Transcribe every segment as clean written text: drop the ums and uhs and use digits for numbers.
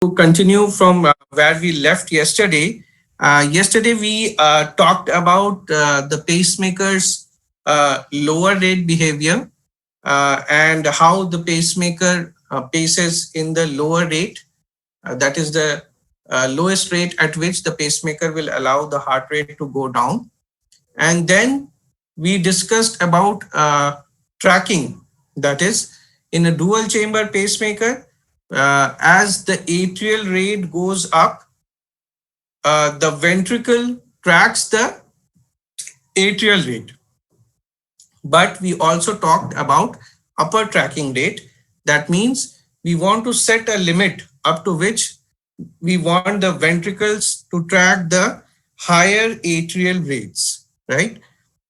To continue from where we left yesterday, yesterday we talked about the pacemaker's lower rate behavior and how the pacemaker paces in the lower rate. That is the lowest rate at which the pacemaker will allow the heart rate to go down. And then we discussed about tracking, that is, in a dual chamber pacemaker, as the atrial rate goes up, the ventricle tracks the atrial rate. But we also talked about upper tracking rate. That means we want to set a limit up to which we want the ventricles to track the higher atrial rates, right?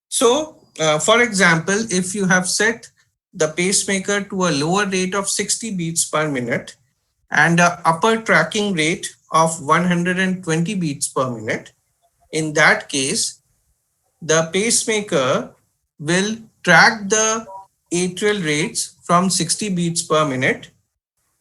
So, for example, if you have set the pacemaker to a lower rate of 60 beats per minute and a upper tracking rate of 120 beats per minute, in that case, the pacemaker will track the atrial rates from 60 beats per minute,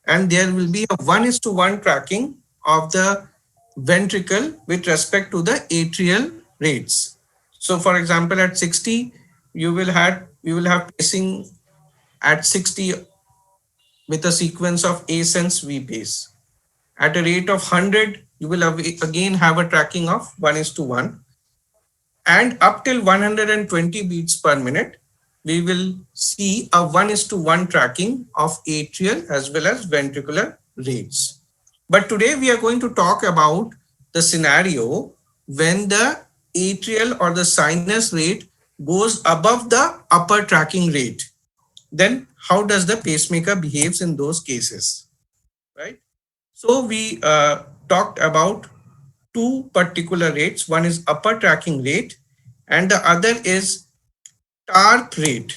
and there will be a 1:1 tracking of the ventricle with respect to the atrial rates. So for example, at 60, you will have pacing at 60 with a sequence of A sense V pace. At a rate of 100, you will again have a tracking of 1:1, and up till 120 beats per minute, we will see a 1:1 tracking of atrial as well as ventricular rates. But today we are going to talk about the scenario when the atrial or the sinus rate goes above the upper tracking rate. Then how does the pacemaker behaves in those cases, right? So we talked about two particular rates. One is upper tracking rate and the other is TARP rate,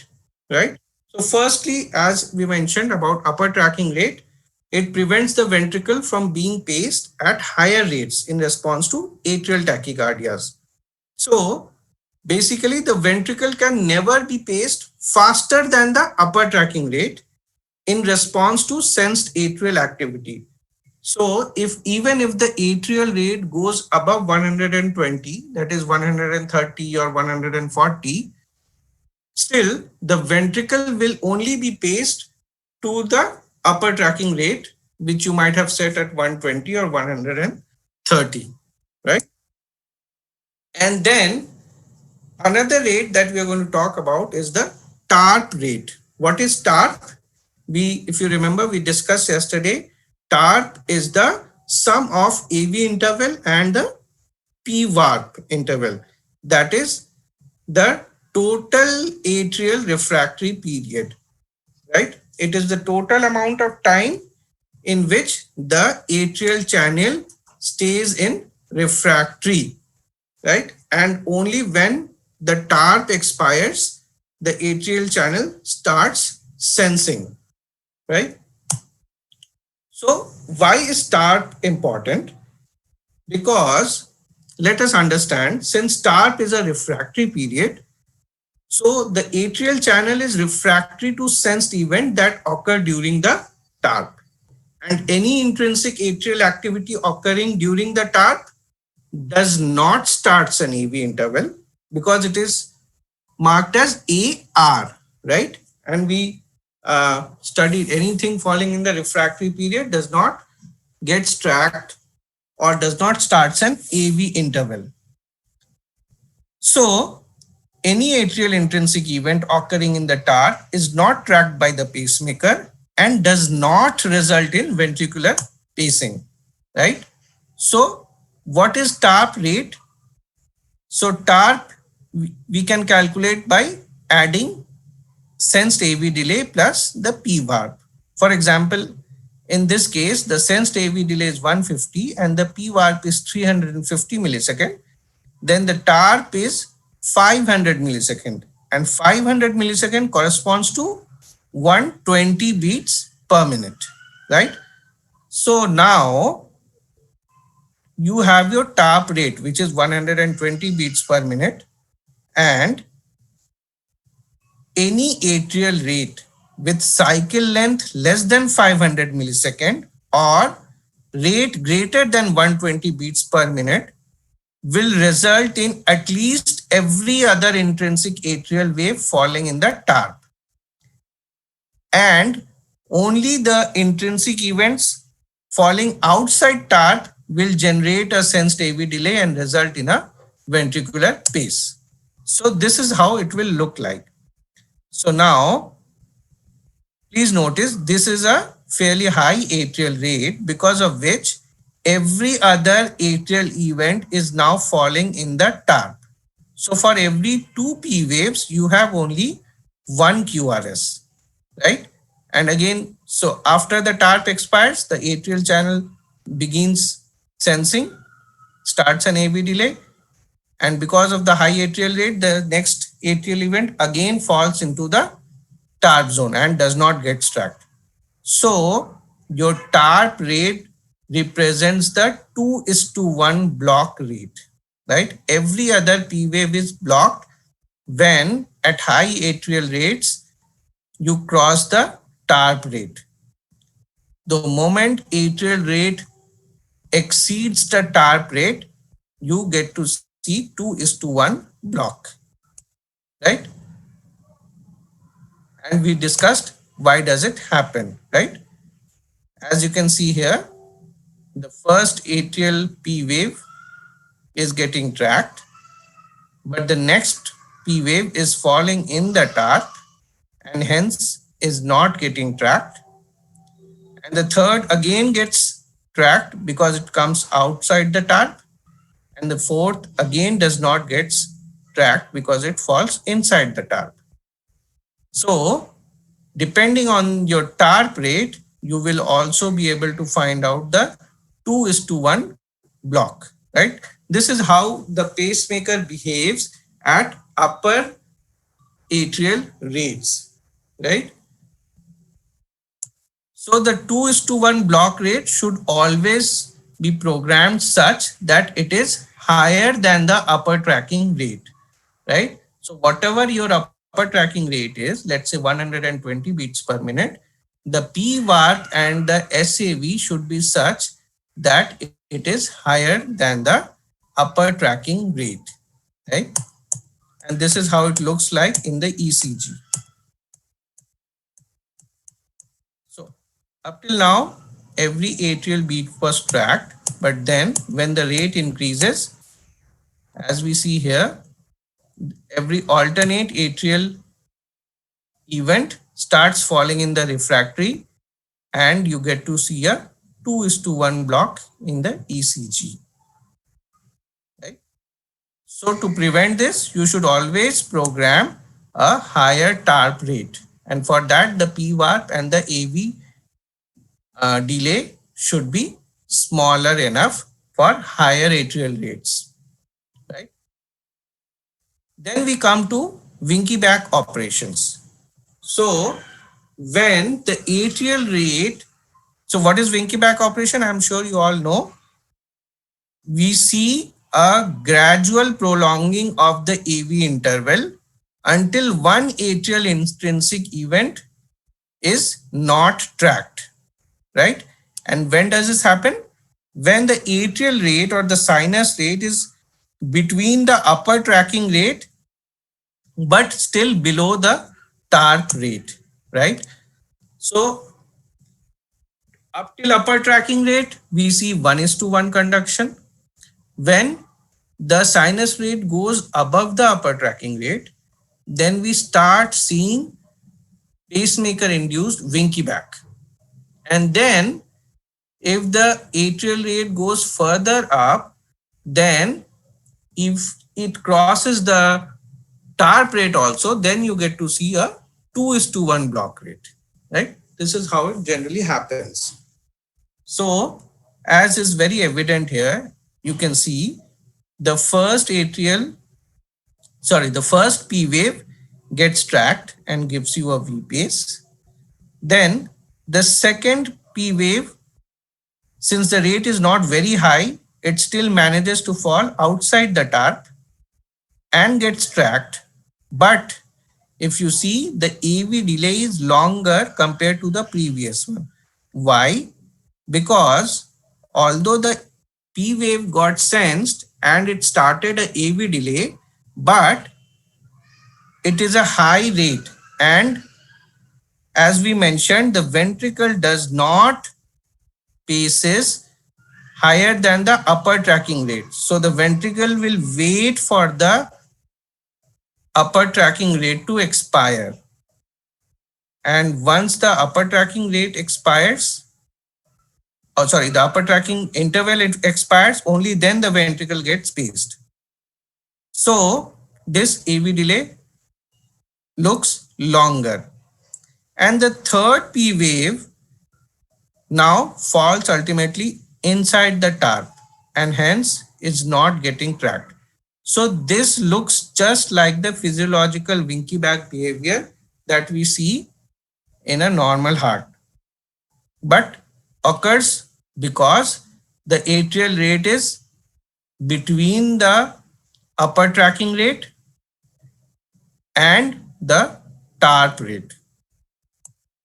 right? So firstly, as we mentioned about upper tracking rate, it prevents the ventricle from being paced at higher rates in response to atrial tachycardias. So basically the ventricle can never be paced faster than the upper tracking rate in response to sensed atrial activity. So if even if the atrial rate goes above 120, that is 130 or 140, still the ventricle will only be paced to the upper tracking rate, which you might have set at 120 or 130, right? And then another rate that we are going to talk about is the TARP rate. What is TARP? If you remember, we discussed yesterday, TARP is the sum of AV interval and the P-VARP interval. That is the total atrial refractory period, right? It is the total amount of time in which the atrial channel stays in refractory, right? And only when the TARP expires, the atrial channel starts sensing, right? So why is TARP important? Because let us understand, since TARP is a refractory period, so the atrial channel is refractory to sensed event that occur during the TARP. And any intrinsic atrial activity occurring during the TARP does not start an AV interval because it is marked as AR, right? And we studied anything falling in the refractory period does not get tracked or does not start an AV interval. So any atrial intrinsic event occurring in the TARP is not tracked by the pacemaker and does not result in ventricular pacing, right? So what is TARP rate? So TARP we can calculate by adding sensed AV delay plus the P-VARP. For example, in this case, the sensed AV delay is 150 and the P-VARP is 350 millisecond. Then the TARP is 500 millisecond, and 500 millisecond corresponds to 120 beats per minute, right? So now you have your TARP rate, which is 120 beats per minute, and any atrial rate with cycle length less than 500 millisecond or rate greater than 120 beats per minute will result in at least every other intrinsic atrial wave falling in the TARP. And only the intrinsic events falling outside TARP will generate a sensed AV delay and result in a ventricular pace. So this is how it will look like. So now, please notice this is a fairly high atrial rate, because of which every other atrial event is now falling in the TARP. So for every 2 P waves, you have only 1 QRS, right? And again, so after the TARP expires, the atrial channel begins sensing, starts an AV delay. And because of the high atrial rate, the next atrial event again falls into the TARP zone and does not get tracked. So your TARP rate represents the 2:1 block rate, right? Every other P wave is blocked when at high atrial rates you cross the TARP rate. The moment atrial rate exceeds the TARP rate, you get to see 2:1 block, right? And we discussed why does it happen, right? As you can see here, the first atrial P wave is getting tracked, but the next P wave is falling in the TARP and hence is not getting tracked. And the third again gets tracked because it comes outside the TARP. And the fourth again does not get tracked because it falls inside the TARP. So depending on your TARP rate, you will also be able to find out the 2:1 block, right? This is how the pacemaker behaves at upper atrial rates, right? So the 2:1 block rate should always be programmed such that it is higher than the upper tracking rate, right? So whatever your upper tracking rate is, let's say 120 beats per minute, the P-VARP and the SAV should be such that it is higher than the upper tracking rate, right? And this is how it looks like in the ECG. So up till now, every atrial beat was tracked, but then when the rate increases, as we see here, every alternate atrial event starts falling in the refractory and you get to see a 2:1 block in the ECG. Right? So to prevent this, you should always program a higher TARP rate. And for that, the P-VARP and the AV delay should be smaller enough for higher atrial rates. Right? Then we come to Winkie-Back operations. So when the atrial rate, so what is Winkie-Back operation? I'm sure you all know. We see a gradual prolonging of the AV interval until one atrial intrinsic event is not tracked, right? And when does this happen? When the atrial rate or the sinus rate is between the upper tracking rate but still below the TARP rate, right? So up till upper tracking rate, we see 1:1 conduction. When the sinus rate goes above the upper tracking rate, then we start seeing pacemaker induced Winkie-Back. And then if the atrial rate goes further up, then if it crosses the TARP rate also, then you get to see a 2:1 block rate, right? This is how it generally happens. So as is very evident here, you can see the first P wave gets tracked and gives you a V pace. Then the second P wave, since the rate is not very high, it still manages to fall outside the TARP and gets tracked. But if you see, the AV delay is longer compared to the previous one. Why? Because although the P wave got sensed and it started a AV delay, but it is a high rate. And as we mentioned, the ventricle does not paces higher than the upper tracking rate. So the ventricle will wait for the upper tracking rate to expire. And once the upper tracking rate expires, the upper tracking interval expires, only then the ventricle gets paced. So this AV delay looks longer. And the third P wave now falls ultimately inside the TARP and hence is not getting tracked. So this looks just like the physiological Winky back behavior that we see in a normal heart, but occurs because the atrial rate is between the upper tracking rate and the TARP rate.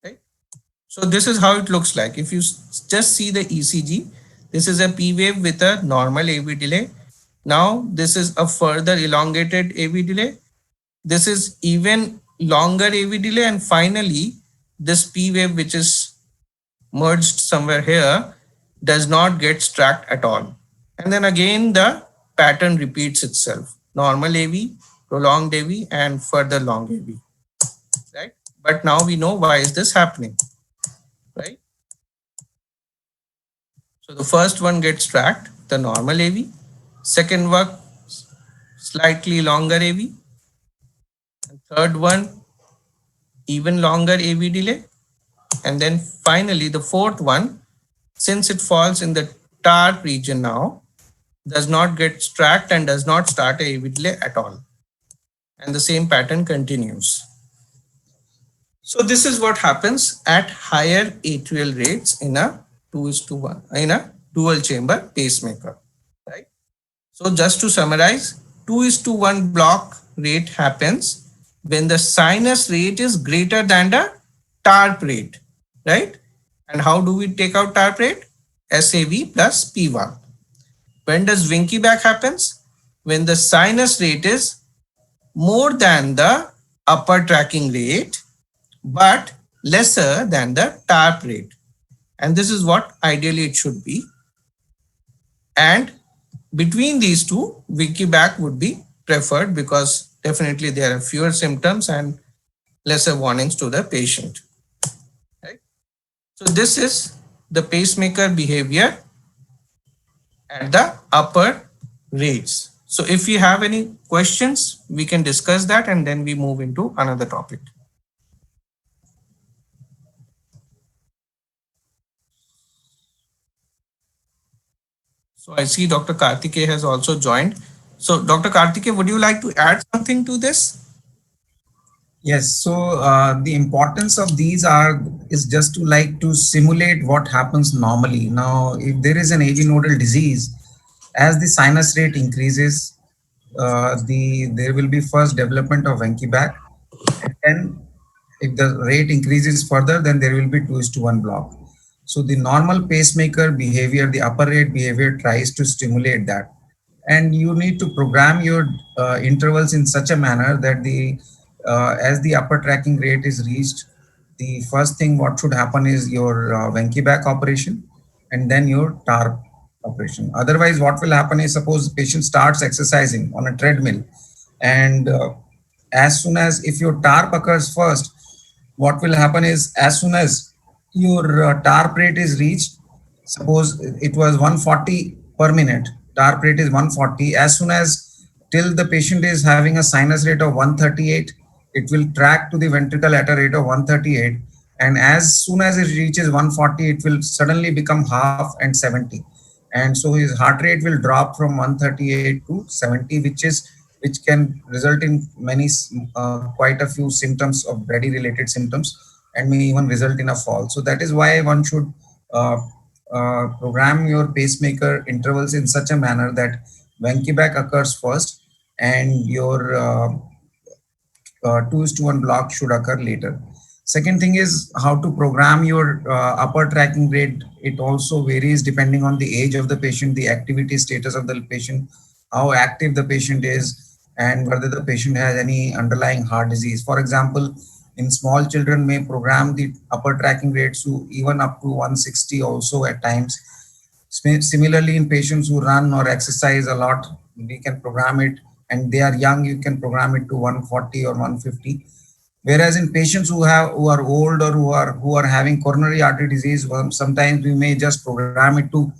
Right? So this is how it looks like. If you just see the ECG, this is a P wave with a normal AV delay. Now this is a further elongated AV delay. This is even longer AV delay, and finally this P wave, which is merged somewhere here, does not get tracked at all. And then again the pattern repeats itself. Normal AV, prolonged AV, and further long AV. Right? But now we know why is this happening. Right? So the first one gets tracked, the normal AV. Second one, slightly longer AV. And third one, even longer AV delay. And then finally the fourth one, since it falls in the TARP region now, does not get tracked and does not start a AV delay at all. And the same pattern continues. So this is what happens at higher atrial rates in a 2:1, in a dual chamber pacemaker. Right? So just to summarize, 2:1 block rate happens when the sinus rate is greater than the TARP rate. Right? And how do we take out TARP rate? SAV plus P1. When does Winky back happens? When the sinus rate is more than the upper tracking rate, but lesser than the TARP rate. And this is what ideally it should be. And between these two, Winky back would be preferred because definitely there are fewer symptoms and lesser warnings to the patient. Right? So this is the pacemaker behavior at the upper rates. So if you have any questions, we can discuss that and then we move into another topic. So I see Dr. Karthike has also joined. So Dr. Karthike, would you like to add something to this? Yes, so the importance of these is just to like to simulate what happens normally. Now, if there is an AV nodal disease, as the sinus rate increases, there will be first development of Wenckebach, and then if the rate increases further, then there will be 2:1 block. So the normal pacemaker behavior, the upper rate behavior tries to stimulate that. And you need to program your intervals in such a manner that as the upper tracking rate is reached, the first thing what should happen is your Wenckebach operation and then your TARP operation. Otherwise, what will happen is suppose the patient starts exercising on a treadmill and as soon as if your TARP occurs first, what will happen is as soon as your TARP rate is reached, suppose it was 140 per minute, TARP rate is 140. As soon as till the patient is having a sinus rate of 138, it will track to the ventricle at a rate of 138. And as soon as it reaches 140, it will suddenly become half and 70. And so his heart rate will drop from 138 to 70, which can result in quite a few symptoms of brady related symptoms and may even result in a fall. So that is why one should program your pacemaker intervals in such a manner that Wenckebach occurs first and your 2:1 block should occur later. Second thing is how to program your upper tracking rate. It also varies depending on the age of the patient, the activity status of the patient, how active the patient is, and whether the patient has any underlying heart disease. For example, in small children may program the upper tracking rates to even up to 160 also at times. Similarly, in patients who run or exercise a lot, we can program it, and they are young, you can program it to 140 or 150. Whereas in patients who are old or who are having coronary artery disease, well, sometimes we may just program it to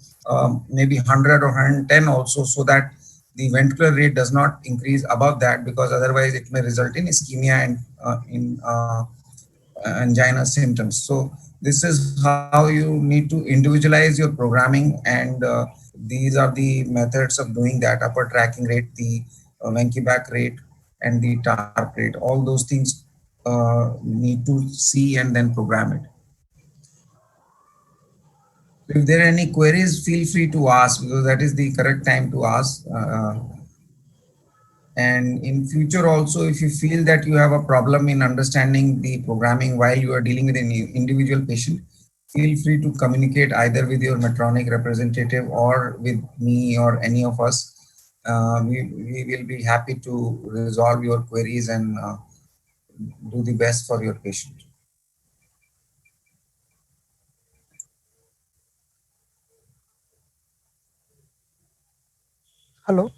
maybe 100 or 110 also, so that the ventricular rate does not increase above that, because otherwise it may result in ischemia and in angina symptoms. So this is how you need to individualize your programming, and these are the methods of doing that: upper tracking rate, the Wenckebach rate, and the TARP rate. All those things need to see and then program it. If there are any queries, feel free to ask, because that is the correct time to ask. And in future also, if you feel that you have a problem in understanding the programming while you are dealing with an individual patient, feel free to communicate either with your Medtronic representative or with me or any of us. We will be happy to resolve your queries and do the best for your patient. Hello.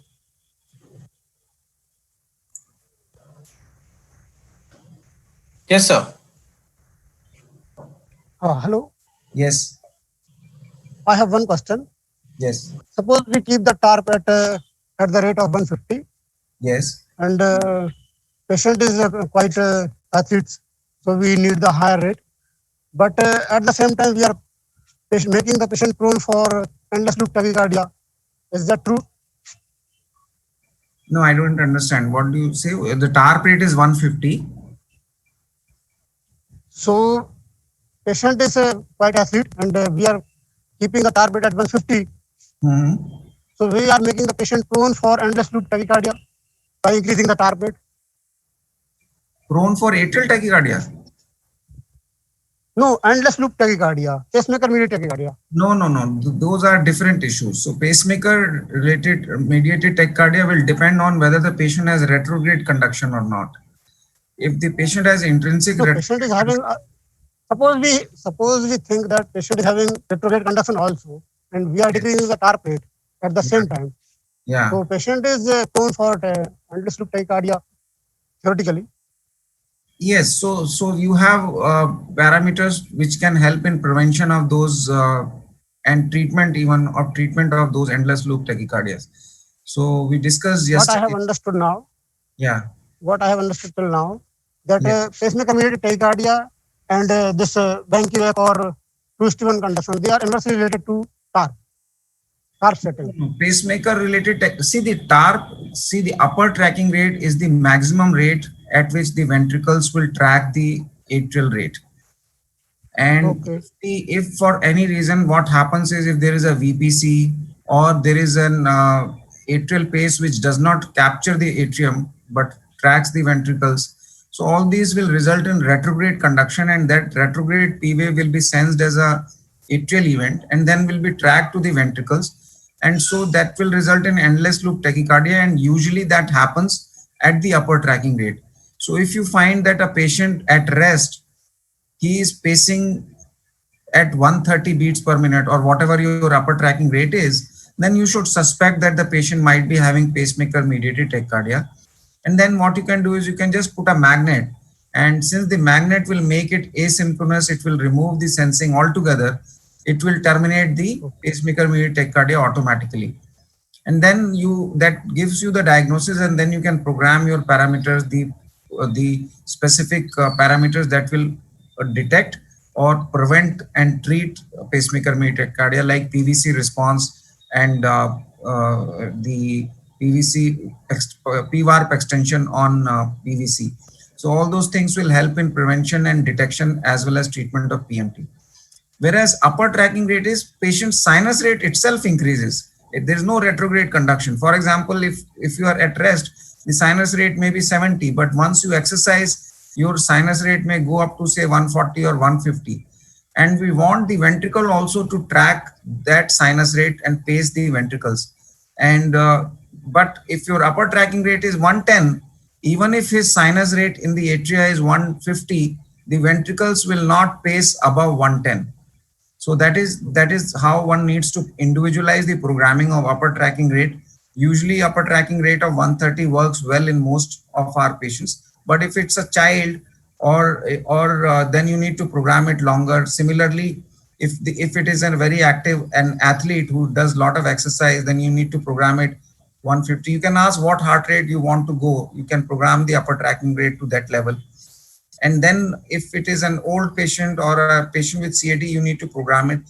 Yes, sir. Hello. Yes, I have one question. yes, Suppose we keep the TARP at the rate of 150, yes. and patient is quite athletes, so we need the higher rate. But at the same time, we are making the patient prone for endless loop tachycardia. Is that true? No, I don't understand. What do you say? The TARP rate is 150. So patient is quite athlete, and we are keeping the TARP rate at 150. Mhm. So we are making the patient prone for endless loop tachycardia by increasing the TARP rate. Prone for atrial tachycardia. No, endless loop tachycardia, pacemaker mediated tachycardia. No, no, no. Those are different issues. So pacemaker related mediated tachycardia will depend on whether the patient has retrograde conduction or not. If the patient has intrinsic So patient is having suppose we think that patient is having retrograde conduction also, and we are decreasing the TARP rate at the yeah, same time. yeah. So patient is prone for endless loop tachycardia theoretically. Yes, so you have parameters which can help in prevention of those and treatment even of treatment of those endless loop tachycardias. So we discussed What I yesterday. have understood now, Yeah, what I have understood till now, that yeah. pacemaker mediated tachycardia and this Banky or twisted conduction, they are inversely related to TARP setting. Pacemaker related see the TARP, see the upper tracking rate is the maximum rate at which the ventricles will track the atrial rate. And Okay. if for any reason what happens is, if there is a VPC or there is an atrial pace which does not capture the atrium but tracks the ventricles, so all these will result in retrograde conduction, and that retrograde P wave will be sensed as a atrial event and then will be tracked to the ventricles, and so that will result in endless loop tachycardia, and usually that happens at the upper tracking rate. So if you find that a patient at rest, he is pacing at 130 beats per minute or whatever your upper tracking rate is, then you should suspect that the patient might be having pacemaker mediated tachycardia. And then what you can do is you can just put a magnet, and since the magnet will make it asynchronous, it will remove the sensing altogether. It will terminate the pacemaker mediated tachycardia automatically, and then you that gives you the diagnosis, and then you can program your parameters, the specific parameters that will detect or prevent and treat pacemaker mediated tachycardia, like PVC response and the PVARP extension on PVC. So all those things will help in prevention and detection as well as treatment of PMT. Whereas upper tracking rate is patient sinus rate itself increases. There is no retrograde conduction. For example, if you are at rest, the sinus rate may be 70, but once you exercise, your sinus rate may go up to say 140 or 150. And we want the ventricle also to track that sinus rate and pace the ventricles. And but if your upper tracking rate is 110, even if his sinus rate in the atria is 150, the ventricles will not pace above 110. So that is how one needs to individualize the programming of upper tracking rate. Usually upper tracking rate of 130 works well in most of our patients. But if it's a child or then you need to program it longer. Similarly, if it is a very active an athlete who does a lot of exercise, then you need to program it 150. You can ask what heart rate you want to go. You can program the upper tracking rate to that level. And then if it is an old patient or a patient with CAD, you need to program it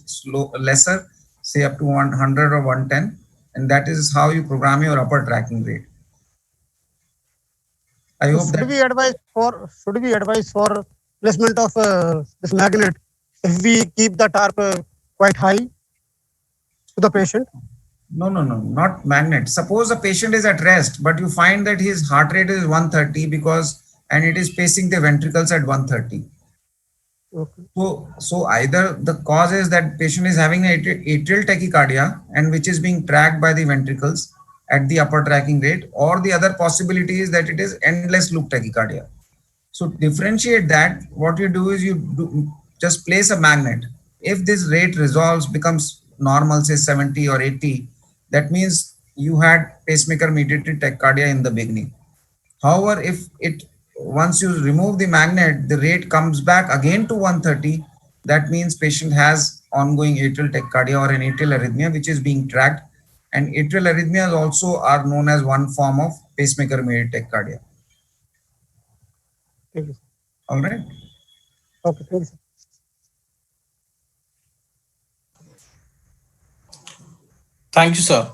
lesser, say up to 100 or 110. And that is how you program your upper tracking rate. I hope Should that. we advise for placement of this magnet if we keep the tarp quite high to the patient? No, not magnet. Suppose a patient is at rest, but you find that his heart rate is 130 and it is pacing the ventricles at 130. Okay. So either the cause is that patient is having an atrial tachycardia and which is being tracked by the ventricles at the upper tracking rate, or the other possibility is that it is endless loop tachycardia. So differentiate that. What you do is just place a magnet. If this rate resolves, becomes normal, say 70 or 80, that means you had pacemaker mediated tachycardia in the beginning. However, if it once you remove the magnet, the rate comes back again to 130, that means patient has ongoing atrial tachycardia or an atrial arrhythmia which is being tracked. And atrial arrhythmias also are known as one form of pacemaker mediated tachycardia. Thank you. All right. Okay, thank you, sir. Thank you, sir.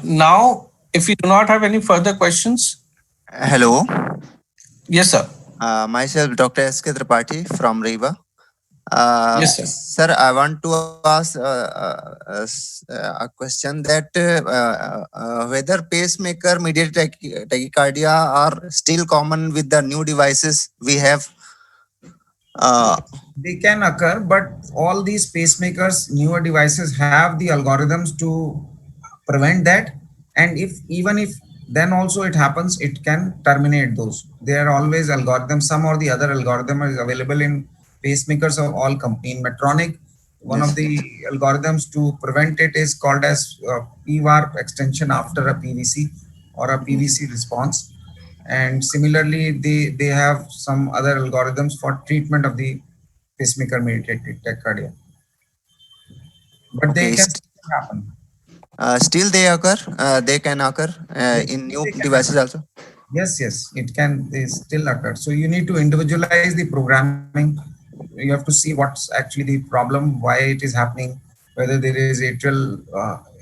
Now, if you do not have any further questions, Hello, yes, sir. myself Dr. S.K. Tripathi from Reva. Yes, sir. Sir, I want to ask a question that whether pacemaker mediated tachycardia are still common with the new devices we have. They can occur, but all these pacemakers, newer devices have the algorithms to prevent that. And even if then also it happens, it can terminate those. There are always algorithms. Some or the other algorithm is available in pacemakers of all company. In Medtronic, one Yes. of the algorithms to prevent it is called as PVARP extension after a PVC or a PVC response. And similarly, they have some other algorithms for treatment of the pacemaker mediated tachycardia. But they Okay, can happen. still they occur. They can occur in new They can devices happen. also. Yes, it can. They still occur. So you need to individualize the programming. You have to see what's actually the problem, why it is happening, whether there is atrial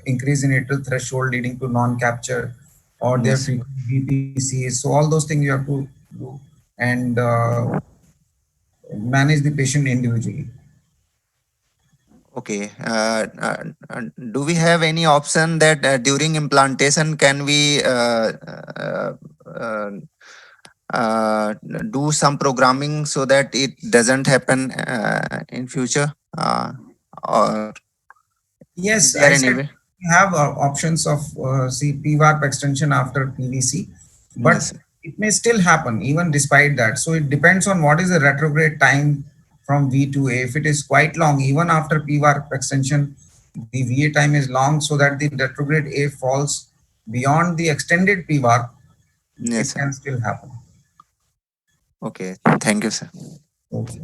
increase in atrial threshold leading to non-capture, or their Yes. frequent VPCs. So all those things you have to do and manage the patient individually. Okay. Do we have any option that during implantation can we uh, do some programming so that it doesn't happen in future? Or is Yes, there I any said way? we have options of PVARP extension after PVC, but Yes. it may still happen even despite that. So it depends on what is the retrograde time from V to A. If it is quite long, even after PVARP extension, the VA time is long, so that the retrograde A falls beyond the extended PVARP, Yes, it sir. can still happen. Okay. Thank you, sir. Okay.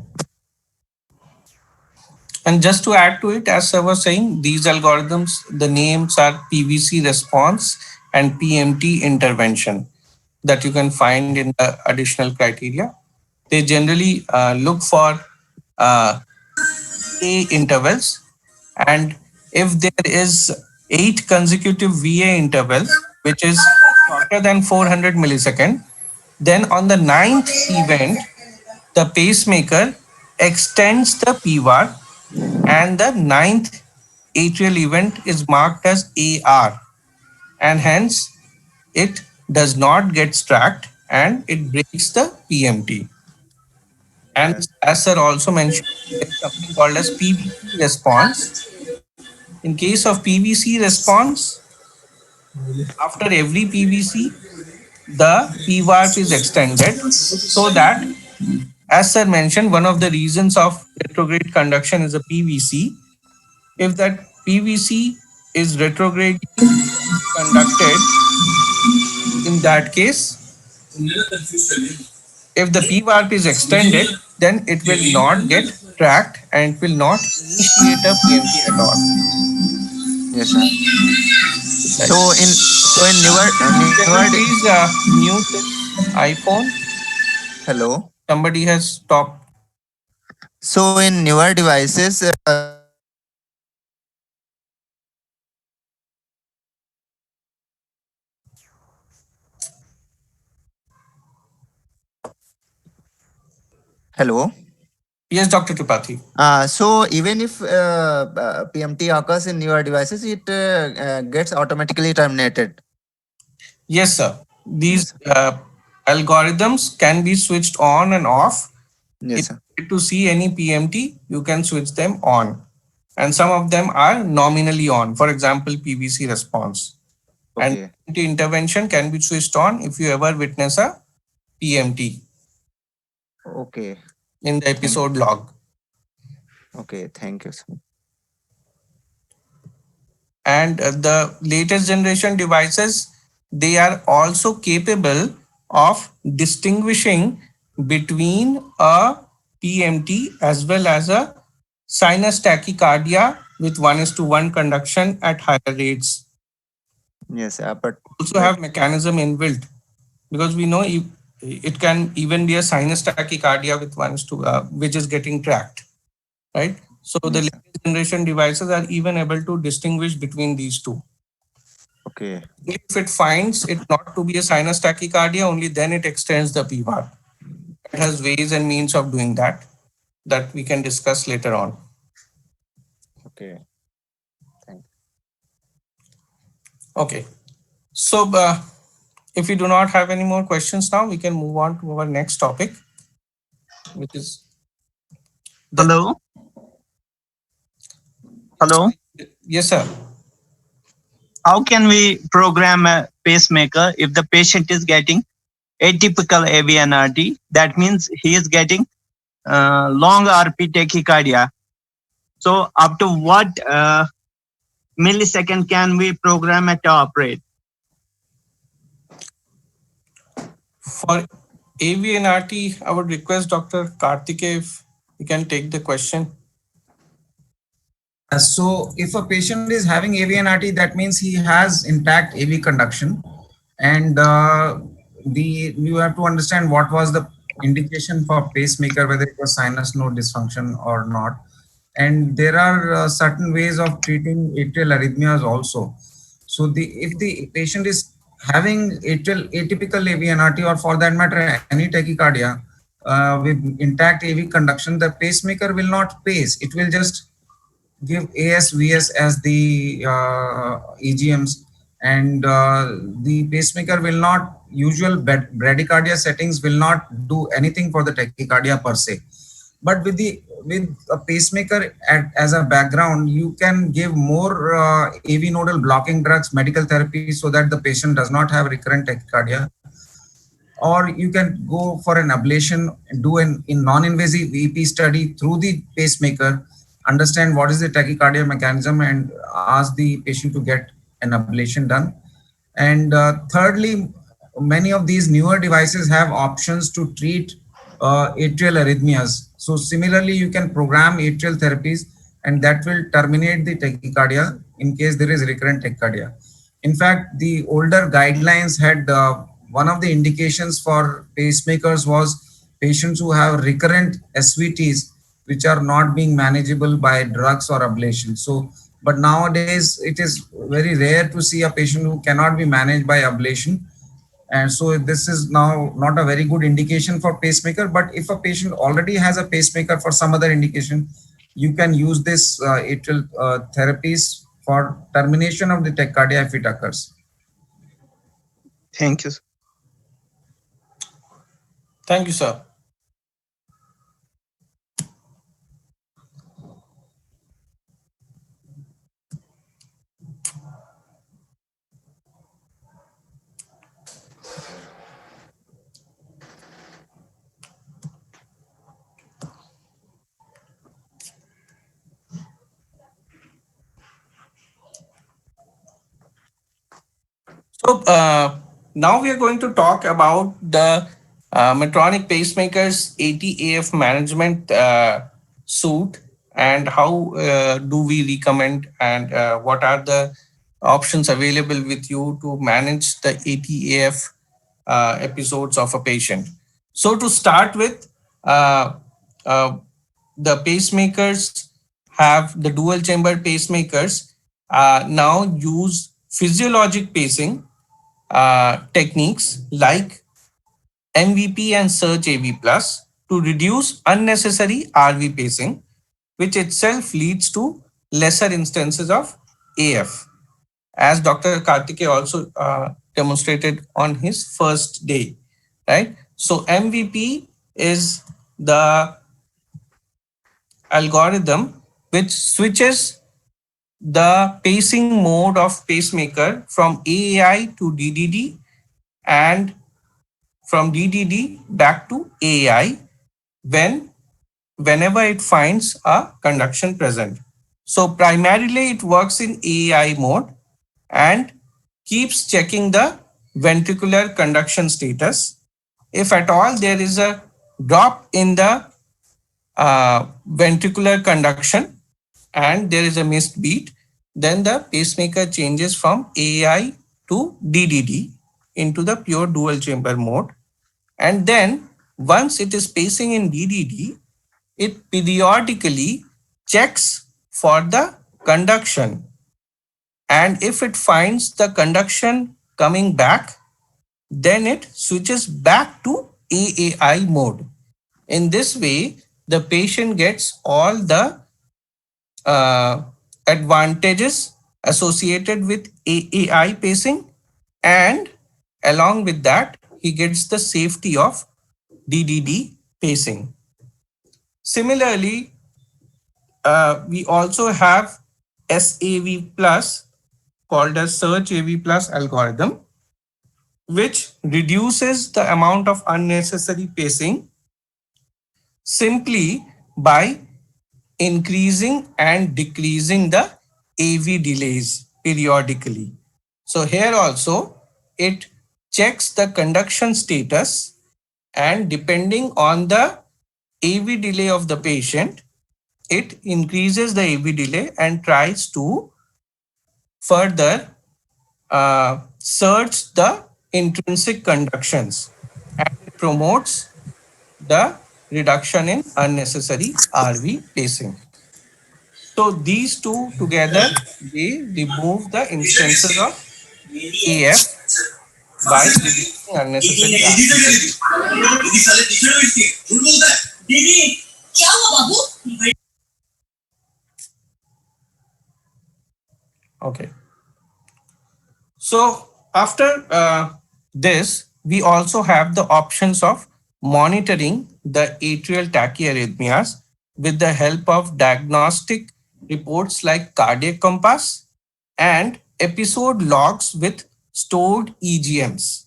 And just to add to it, as I was saying, these algorithms, the names are PVC response and PMT intervention that you can find in the additional criteria. They generally look for A intervals, and if there is 8 consecutive VA interval, which is shorter than 400 millisecond, then on the ninth event, the pacemaker extends the PVAR and the ninth atrial event is marked as AR, and hence it does not get tracked and it breaks the PMT. And Yes. as sir also mentioned, there is something called as PVC response. In case of PVC response, after every PVC, the PVARP is extended so that, as sir mentioned, one of the reasons of retrograde conduction is a PVC. If that PVC is retrograde conducted, in that case, if the PVARP is extended, then it will not get tracked and it will not initiate a PMT at all. Yes, sir. Right. So in newer Can you please mute this iPhone? hello. Somebody has stopped. So in newer devices, hello. Yes, Dr. Tripathi. So even if PMT occurs in newer devices, it gets automatically terminated. Yes, sir. These Yes, sir. algorithms can be switched on and off. Yes, If sir. you need to see any PMT, you can switch them on. And some of them are nominally on. For example, PVC response. And Okay. PMT intervention can be switched on if you ever witness a PMT Okay. in the Thank. episode log. Okay. Thank you, sir. And the latest generation devices, they are also capable of distinguishing between a PMT as well as a sinus tachycardia with 1:1 conduction at higher rates. Yes, Also but have mechanism inbuilt, because we know it can even be a sinus tachycardia with 1:2 which is getting tracked, right? So the yes, sir. latest generation devices are even able to distinguish between these two. Okay. If it finds it not to be a sinus tachycardia, only then it extends the PVAR. It has ways and means of doing that we can discuss later on. Okay. Thank. Okay. So if we do not have any more questions now, we can move on to our next topic, which is the Hello, hello. yes, sir. How can we program a pacemaker if the patient is getting atypical AVNRT? That means he is getting long RP tachycardia. So up to what millisecond can we program a top rate? For AVNRT, I would request Dr. Karthike if you can take the question. So if a patient is having AVNRT, that means he has intact AV conduction, and the you have to understand what was the indication for pacemaker, whether it was sinus node dysfunction or not. And there are certain ways of treating atrial arrhythmias also. So the if the patient is having atypical AVNRT, or for that matter any tachycardia with intact AV conduction, the pacemaker will not pace. It will just give ASVS as the EGMs, and the pacemaker will not, usual bradycardia settings will not do anything for the tachycardia per se. But with a pacemaker as a background, you can give more AV nodal blocking drugs, medical therapy, so that the patient does not have recurrent tachycardia. Or you can go for an ablation, do an in non-invasive EP study through the pacemaker, understand what is the tachycardia mechanism, and ask the patient to get an ablation done. And thirdly, many of these newer devices have options to treat atrial arrhythmias. So similarly, you can program atrial therapies, and that will terminate the tachycardia in case there is recurrent tachycardia. In fact, the older guidelines had one of the indications for pacemakers was patients who have recurrent SVTs, which are not being manageable by drugs or ablation. So, but nowadays it is very rare to see a patient who cannot be managed by ablation. And so this is now not a very good indication for pacemaker. But if a patient already has a pacemaker for some other indication, you can use this atrial therapies for termination of the tachycardia if it occurs. Thank you. Thank you, sir. So now we are going to talk about the Medtronic pacemakers ATAF management suite, and how do we recommend, and what are the options available with you to manage the ATAF episodes of a patient. So to start with, uh, uh, the pacemakers have the dual chamber pacemakers now use physiologic pacing techniques like MVP and Surge AV Plus to reduce unnecessary RV pacing, which itself leads to lesser instances of AF, as Dr. Karthike also demonstrated on his first day, right? So MVP is the algorithm which switches the pacing mode of pacemaker from AAI to DDD, and from DDD back to AAI whenever it finds a conduction present. So primarily it works in AAI mode and keeps checking the ventricular conduction status. If at all there is a drop in the ventricular conduction and there is a missed beat, then the pacemaker changes from AAI to DDD into the pure dual chamber mode. And then once it is pacing in DDD, it periodically checks for the conduction. And if it finds the conduction coming back, then it switches back to AAI mode. In this way, the patient gets all the advantages associated with AAI pacing, and along with that, he gets the safety of DDD pacing. Similarly, we also have SAV plus, called as Surge AV plus algorithm, which reduces the amount of unnecessary pacing simply by increasing and decreasing the AV delays periodically. So here also it checks the conduction status, and depending on the AV delay of the patient, it increases the AV delay and tries to further search the intrinsic conductions, and it promotes the reduction in unnecessary RV pacing. So these two together, they remove the instances of AF by reducing unnecessary RV pacing. Okay. So after this, we also have the options of monitoring the atrial tachyarrhythmias with the help of diagnostic reports like cardiac compass and episode logs with stored EGMs,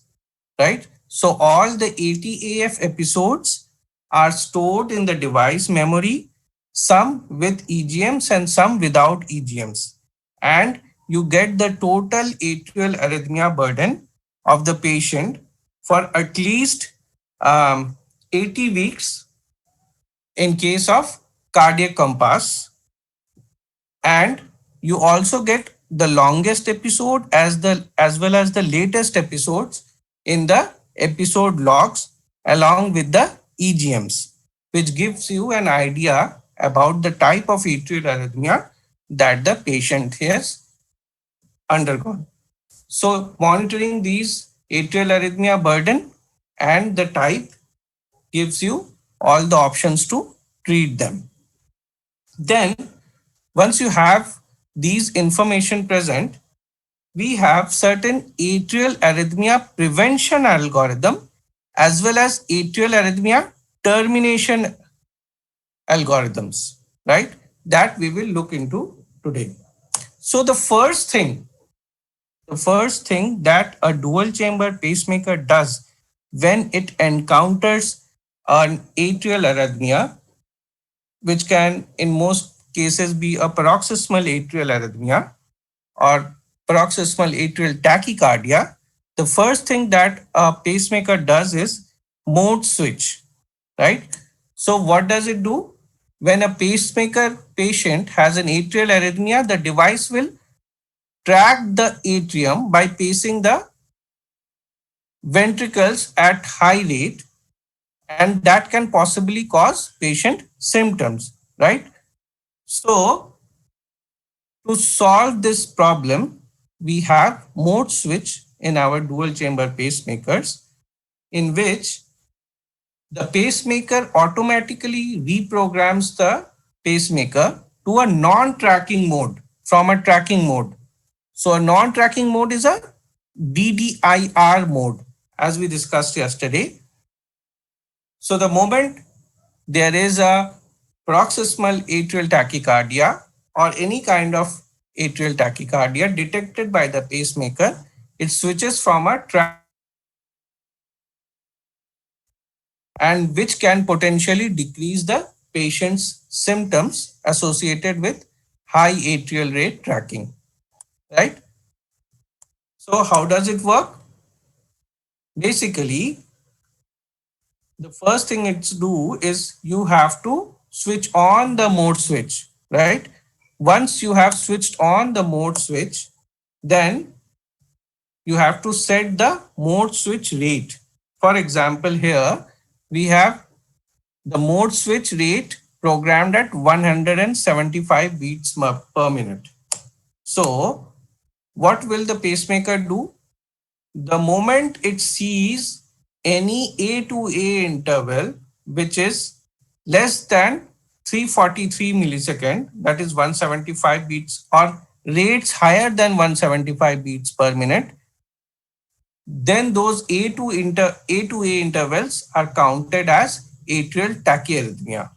right? So all the ATAF episodes are stored in the device memory, some with EGMs and some without EGMs. And you get the total atrial arrhythmia burden of the patient for at least 80 weeks in case of cardiac compass, and you also get the longest episode as well as the latest episodes in the episode logs along with the EGMs, which gives you an idea about the type of atrial arrhythmia that the patient has undergone. So monitoring these atrial arrhythmia burden and the type gives you all the options to treat them. Then once you have these information present, we have certain atrial arrhythmia prevention algorithm as well as atrial arrhythmia termination algorithms, right? That we will look into today. So the first thing that a dual chamber pacemaker does when it encounters an atrial arrhythmia, which can in most cases be a paroxysmal atrial arrhythmia or paroxysmal atrial tachycardia, the first thing that a pacemaker does is mode switch, right? So what does it do? When a pacemaker patient has an atrial arrhythmia, the device will track the atrium by pacing the ventricles at high rate, and that can possibly cause patient symptoms, right? So to solve this problem, we have mode switch in our dual chamber pacemakers, in which the pacemaker automatically reprograms the pacemaker to a non-tracking mode from a tracking mode. So a non-tracking mode is a DDIR mode, as we discussed yesterday. So the moment there is a paroxysmal atrial tachycardia or any kind of atrial tachycardia detected by the pacemaker, it switches from a and which can potentially decrease the patient's symptoms associated with high atrial rate tracking, right? So how does it work? Basically, the first thing it's do is you have to switch on the mode switch, right? Once you have switched on the mode switch, then you have to set the mode switch rate. For example, here we have the mode switch rate programmed at 175 beats per minute. So what will the pacemaker do? The moment it sees any A to A interval, which is less than 343 millisecond, that is 175 beats, or rates higher than 175 beats per minute, then those A to A intervals are counted as atrial tachyarrhythmia.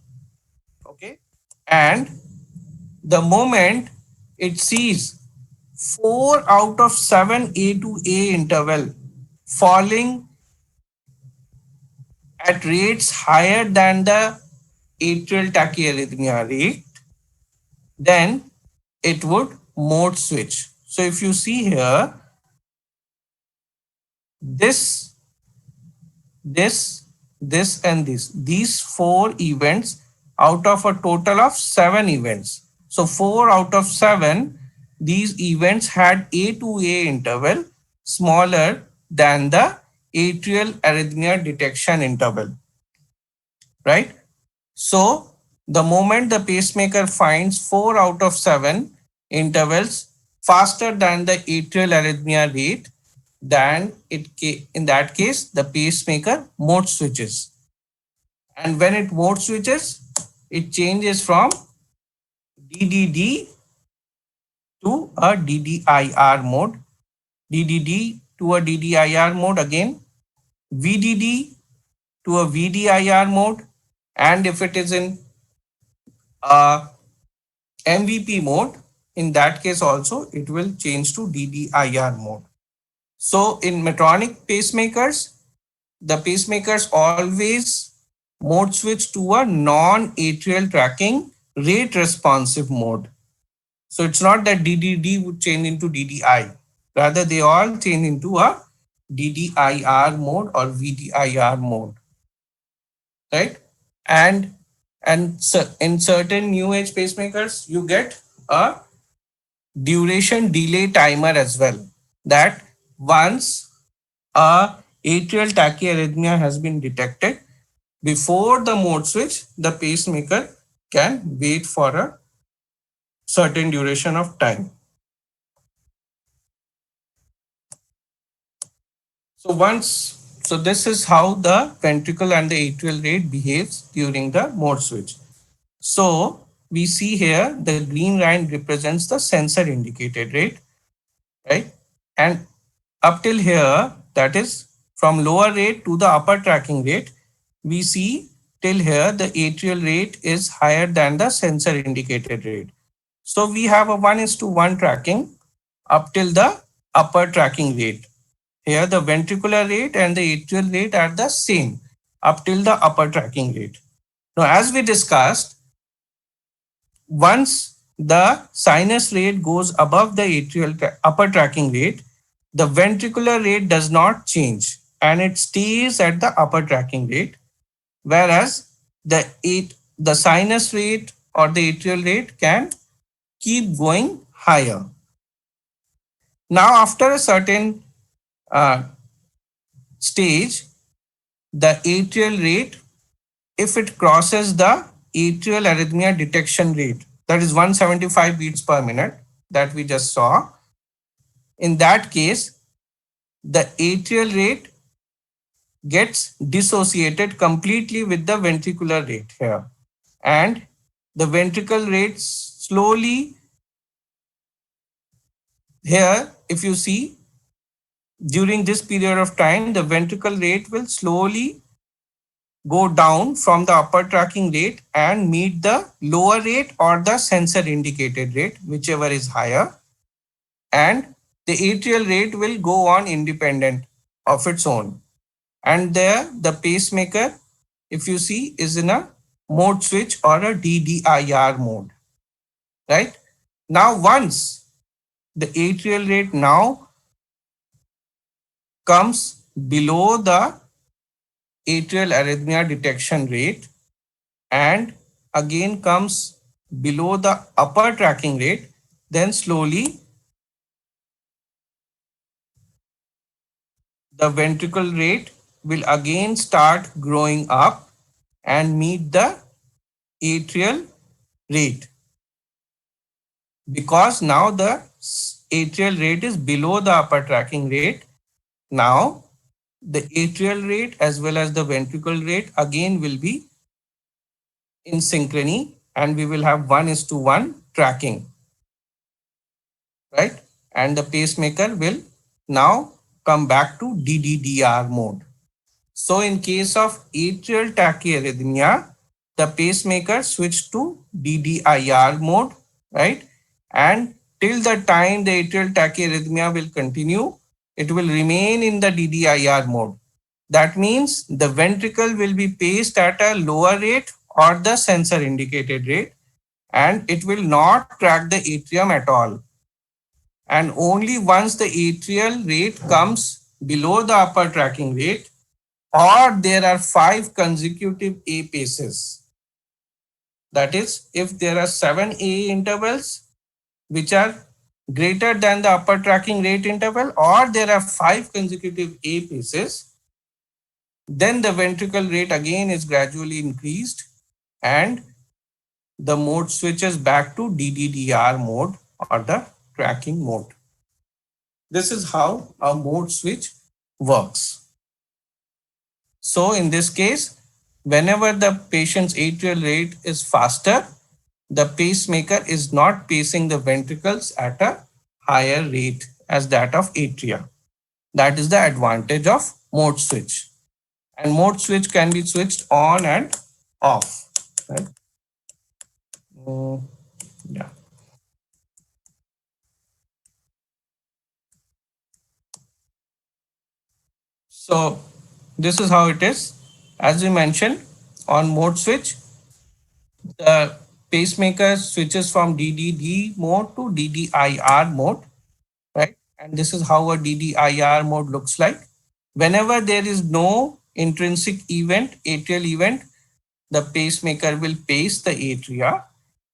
Okay. And the moment it sees 4 out of 7 A to A interval falling at rates higher than the atrial tachyarrhythmia rate, then it would mode switch. So if you see here, this, and this, these 4 events out of a total of 7 events. So 4 out of 7, these events had A to A interval smaller than the atrial arrhythmia detection interval, right? So the moment the pacemaker finds 4 out of 7 intervals faster than the atrial arrhythmia rate, then in that case the pacemaker mode switches. And when it mode switches, it changes from DDD to a DDIR mode, DDD to a DDIR mode again, VDD to a VDIR mode, and if it is in MVP mode, in that case also it will change to DDIR mode. So in Medtronic pacemakers, the pacemakers always mode switch to a non-atrial tracking rate responsive mode. So it's not that DDD would change into DDI. Rather, they all change into a DDIR mode or VDIR mode, right? And so in certain new age pacemakers, you get a duration delay timer as well. That once a atrial tachyarrhythmia has been detected, before the mode switch, the pacemaker can wait for a certain duration of time. So this is how the ventricle and the atrial rate behaves during the mode switch. So we see here the green line represents the sensor indicated rate, right? And up till here, that is from lower rate to the upper tracking rate, we see till here the atrial rate is higher than the sensor indicated rate. So we have a 1:1 tracking up till the upper tracking rate. Here the ventricular rate and the atrial rate are the same up till the upper tracking rate. Now, as we discussed, once the sinus rate goes above the atrial upper tracking rate, the ventricular rate does not change and it stays at the upper tracking rate, whereas the sinus rate or the atrial rate can keep going higher. Now, after a certain stage, the atrial rate, if it crosses the atrial arrhythmia detection rate, that is 175 beats per minute that we just saw, in that case, the atrial rate gets dissociated completely with the ventricular rate here. And the ventricle rate slowly, here, if you see, during this period of time, the ventricle rate will slowly go down from the upper tracking rate and meet the lower rate or the sensor indicated rate, whichever is higher. And the atrial rate will go on independent of its own. And there the pacemaker, if you see, is in a mode switch or a DDIR mode, right? Now, once the atrial rate now comes below the atrial arrhythmia detection rate and again comes below the upper tracking rate, then slowly the ventricle rate will again start growing up and meet the atrial rate, because now the atrial rate is below the upper tracking rate. Now the atrial rate as well as the ventricle rate again will be in synchrony and we will have 1:1 tracking, right? And the pacemaker will now come back to DDDR mode. So in case of atrial tachyarrhythmia, the pacemaker switched to DDIR mode, right? And till the time the atrial tachyarrhythmia will continue, it will remain in the DDIR mode. That means the ventricle will be paced at a lower rate or the sensor indicated rate, and it will not track the atrium at all. And only once the atrial rate comes below the upper tracking rate, or there are 5 consecutive A paces. That is, if there are 7 A intervals which are greater than the upper tracking rate interval, or there are 5 consecutive A paces, then the ventricle rate again is gradually increased and the mode switches back to DDDR mode or the tracking mode. This is how a mode switch works. So in this case, whenever the patient's atrial rate is faster, the pacemaker is not pacing the ventricles at a higher rate as that of atria. That is the advantage of mode switch. And mode switch can be switched on and off, right? Yeah. So this is how it is. As we mentioned, on mode switch, the pacemaker switches from DDD mode to DDIR mode, right? And this is how a DDIR mode looks like. Whenever there is no intrinsic event, atrial event, the pacemaker will pace the atria,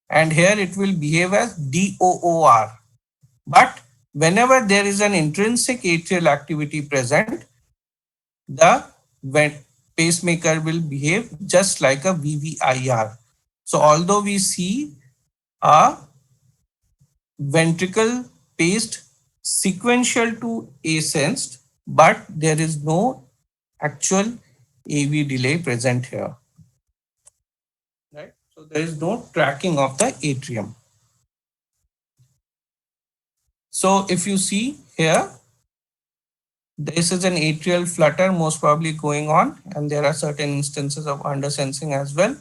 and here it will behave as DOOR. But whenever there is an intrinsic atrial activity present, the pacemaker will behave just like a VVIR. So although we see a ventricle paced sequential to ascensed, but there is no actual AV delay present here, right? So there is no tracking of the atrium. So if you see here, this is an atrial flutter most probably going on, and there are certain instances of undersensing as well.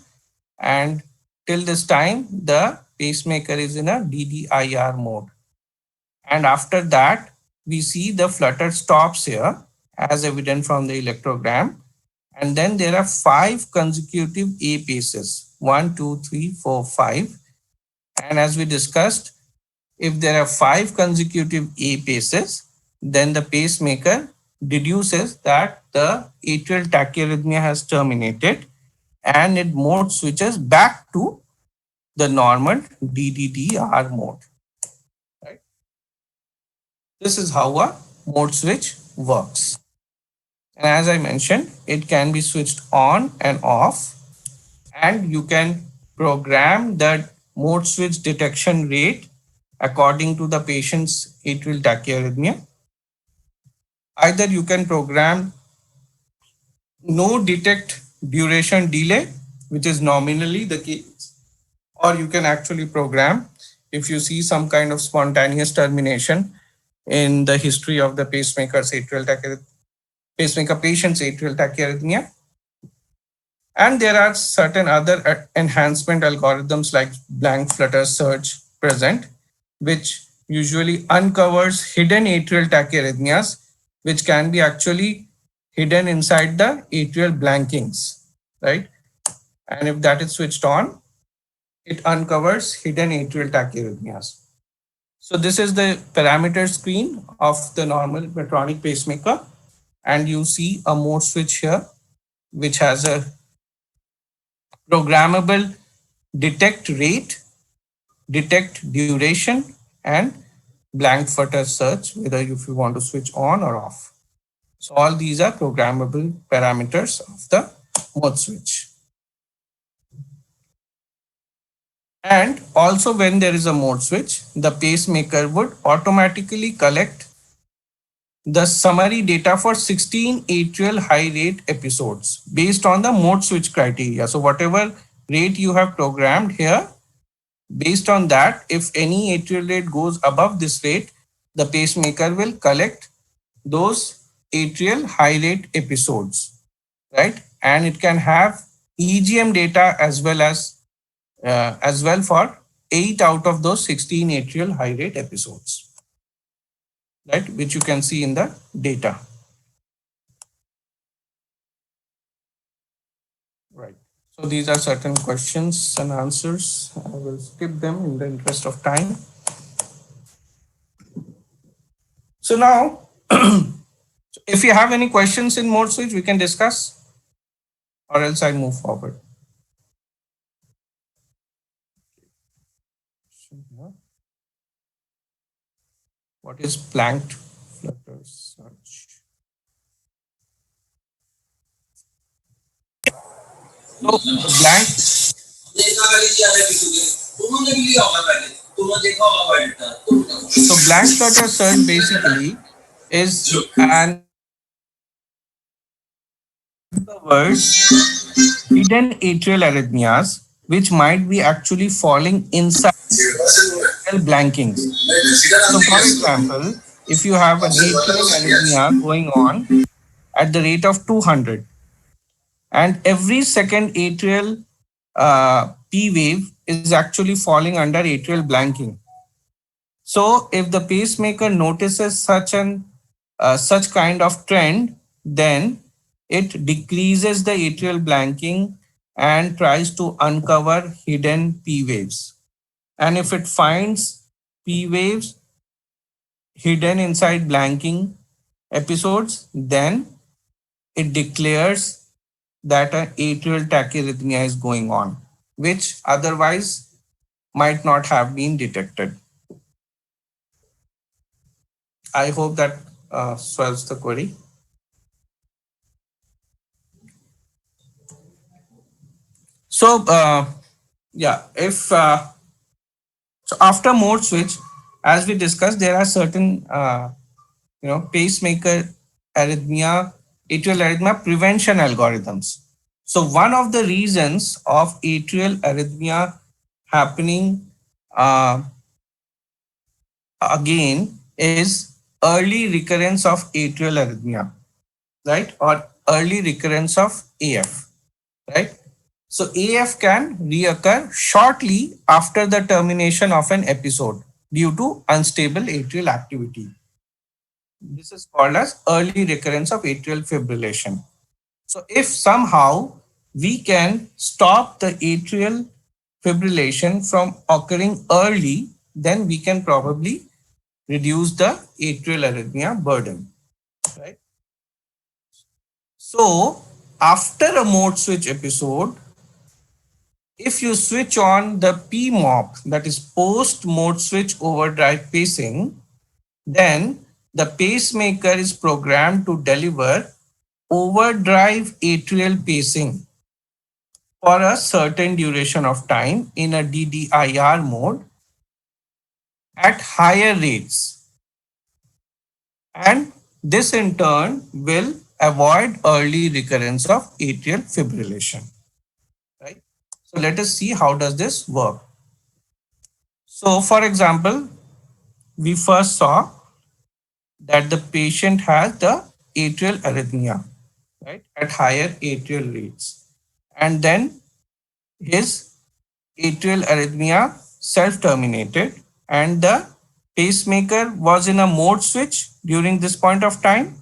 And till this time, the pacemaker is in a DDIR mode. And after that, we see the flutter stops here as evident from the electrogram. And then there are 5 consecutive A paces, 1, 2, 3, 4, 5. And as we discussed, if there are 5 consecutive A paces, then the pacemaker deduces that the atrial tachyarrhythmia has terminated and it mode switches back to the normal DDDR mode. Right? This is how a mode switch works. And as I mentioned, it can be switched on and off, and you can program the mode switch detection rate according to the patient's atrial tachyarrhythmia. Either you can program no detect duration delay, which is nominally the case, or you can actually program if you see some kind of spontaneous termination in the history of the pacemaker patient's atrial tachyarrhythmia. And there are certain other enhancement algorithms like blank flutter search present, which usually uncovers hidden atrial tachyarrhythmias, which can be actually hidden inside the atrial blankings, right? And if that is switched on, it uncovers hidden atrial tachyarrhythmias. So this is the parameter screen of the normal Medtronic pacemaker, and you see a mode switch here, which has a programmable detect rate, detect duration, and blank flutter search, whether if you want to switch on or off. So all these are programmable parameters of the mode switch. And also when there is a mode switch, the pacemaker would automatically collect the summary data for 16 atrial high rate episodes based on the mode switch criteria. So whatever rate you have programmed here, based on that, if any atrial rate goes above this rate, the pacemaker will collect those atrial high rate episodes, right? And it can have EGM data as well for 8 out of those 16 atrial high rate episodes, right? Which you can see in the data. Right. So these are certain questions and answers. I will skip them in the interest of time. So now, if you have any questions in mode switch, we can discuss, or else I move forward. What is blanked flutter search? So blank. So blank flutter search basically is an hidden atrial arrhythmias which might be actually falling inside atrial blankings. So for example, if you have an atrial arrhythmia going on at the rate of 200, and every second atrial P wave is actually falling under atrial blanking. So if the pacemaker notices such kind of trend, then it decreases the atrial blanking and tries to uncover hidden P waves. And if it finds P waves hidden inside blanking episodes, then it declares that an atrial tachyarrhythmia is going on, which otherwise might not have been detected. I hope that solves the query. So yeah, if so after mode switch, as we discussed, there are certain pacemaker atrial arrhythmia prevention algorithms. So one of the reasons of atrial arrhythmia happening again is early recurrence of atrial arrhythmia, right? Or early recurrence of AF, right? So AF can reoccur shortly after the termination of an episode due to unstable atrial activity. This is called as early recurrence of atrial fibrillation. So if somehow we can stop the atrial fibrillation from occurring early, then we can probably reduce the atrial arrhythmia burden, right? So after a mode switch episode, if you switch on the PMOP, that is post mode switch overdrive pacing, then the pacemaker is programmed to deliver overdrive atrial pacing for a certain duration of time in a DDIR mode at higher rates. And this in turn will avoid early recurrence of atrial fibrillation. Right? So let us see how does this work. So for example, we first saw that the patient has the atrial arrhythmia, right, at higher atrial rates. And then his atrial arrhythmia self-terminated and the pacemaker was in a mode switch during this point of time.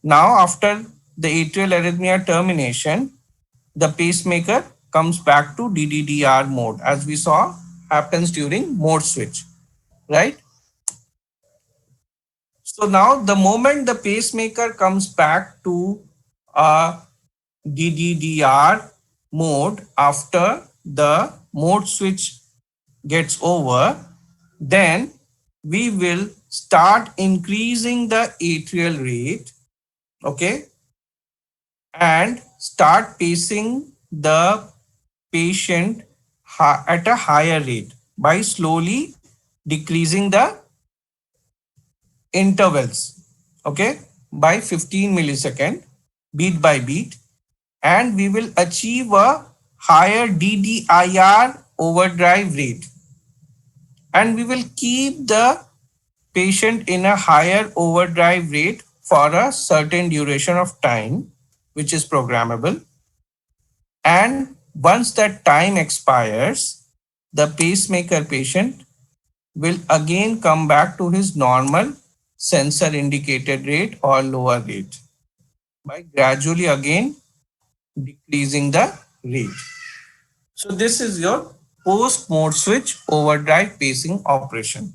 Now after the atrial arrhythmia termination, the pacemaker comes back to DDDR mode, as we saw happens during mode switch, right? So now the moment the pacemaker comes back to a DDDR mode after the mode switch gets over, then we will start increasing the atrial rate, okay, and start pacing the patient at a higher rate by slowly decreasing the intervals, okay, by 15 millisecond beat by beat, and we will achieve a higher DDIR overdrive rate, and we will keep the patient in a higher overdrive rate for a certain duration of time, which is programmable. And once that time expires, the pacemaker patient will again come back to his normal sensor indicated rate or lower rate by gradually again decreasing the rate. So this is your post mode switch overdrive pacing operation.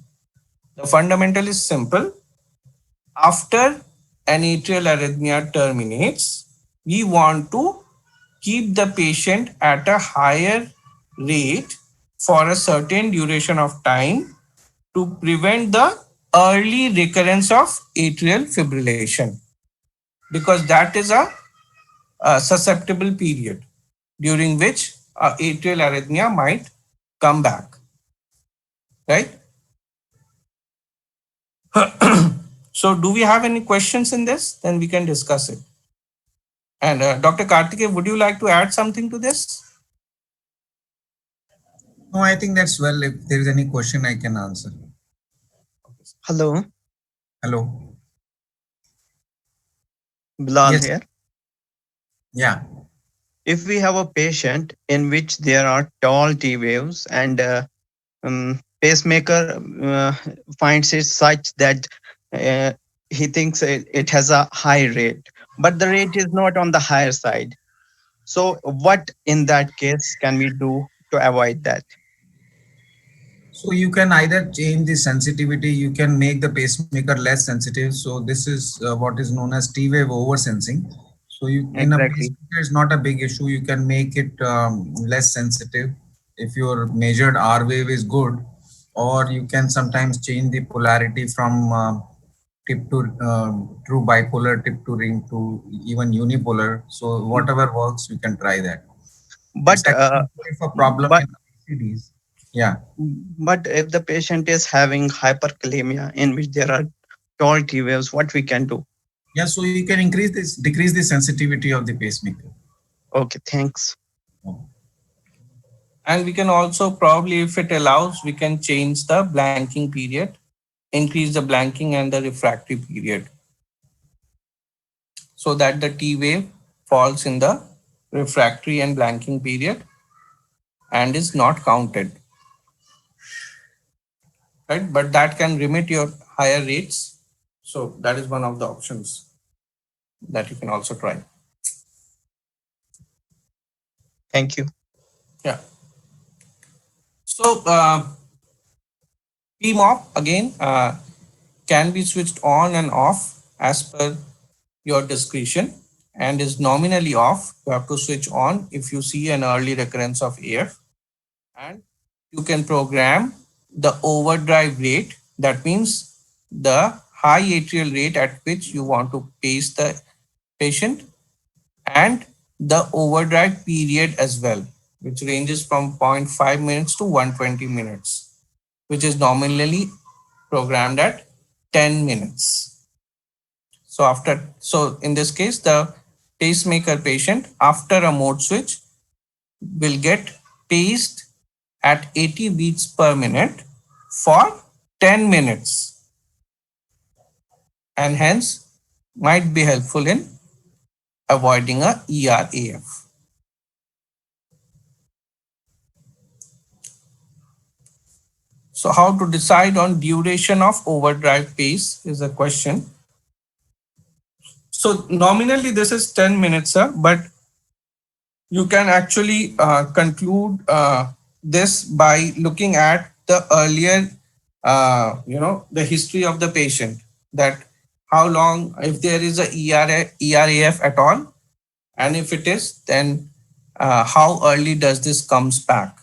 The fundamental is simple. After an atrial arrhythmia terminates, we want to keep the patient at a higher rate for a certain duration of time to prevent the early recurrence of atrial fibrillation, because that is a susceptible period during which atrial arrhythmia might come back, right? So do we have any questions in this? Then we can discuss it. And Dr. Karthike, would you like to add something to this? No, I think that's well. If there is any question, I can answer. Hello, Hello. Bilal Yes. here. Yeah. If we have a patient in which there are tall T waves and pacemaker finds it such that uh, he thinks it has a high rate, but the rate is not on the higher side. So what in that case can we do to avoid that? So you can either change the sensitivity, you can make the pacemaker less sensitive. So this is what is known as T-wave oversensing. So you in a Exactly. pacemaker is not a big issue. You can make it less sensitive if your measured R wave is good, or you can sometimes change the polarity from tip to true bipolar, tip to ring to even unipolar. So whatever works, you can try that. It's But actually if a problem but in ICDs. Yeah. but if the patient is having hyperkalemia in which there are tall T waves, what we can do? Yeah, so you can decrease the sensitivity of the pacemaker. Okay, thanks. And we can also probably, if it allows, we can change the blanking period, increase the blanking and the refractory period, so that the T wave falls in the refractory and blanking period and is not counted, right? But that can limit your higher rates. So that is one of the options that you can also try. Thank you. Yeah. So PMOP again can be switched on and off as per your discretion and is nominally off. You have to switch on if you see an early recurrence of AF, and you can program the overdrive rate. That means the high atrial rate at which you want to pace the patient, and the overdrive period as well, which ranges from 0.5 minutes to 120 minutes, which is nominally programmed at 10 minutes. So in this case, the pacemaker patient after a mode switch will get paced at 80 beats per minute for 10 minutes, and hence might be helpful in avoiding a ERAF. So how to decide on duration of overdrive pace is a question. So nominally this is 10 minutes, sir, but you can actually conclude this by looking at the earlier, the history of the patient, that how long, if there is a ERAF at all, and if it is, then how early does this comes back?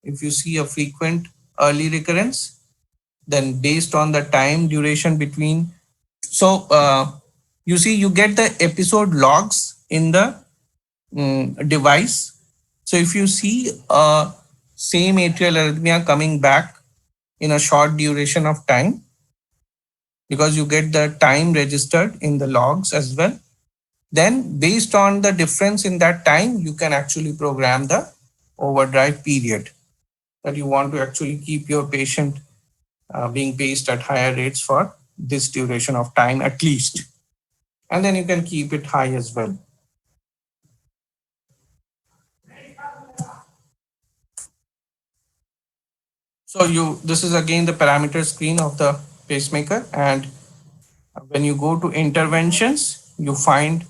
If you see a frequent early recurrence, then based on the time duration between, so you see you get the episode logs in the device. So if you see a same atrial arrhythmia coming back in a short duration of time, because you get the time registered in the logs as well, then based on the difference in that time, you can actually program the overdrive period, that you want to actually keep your patient being paced at higher rates for this duration of time at least. And then you can keep it high as well. So this is again the parameter screen of the pacemaker, and when you go to interventions, you find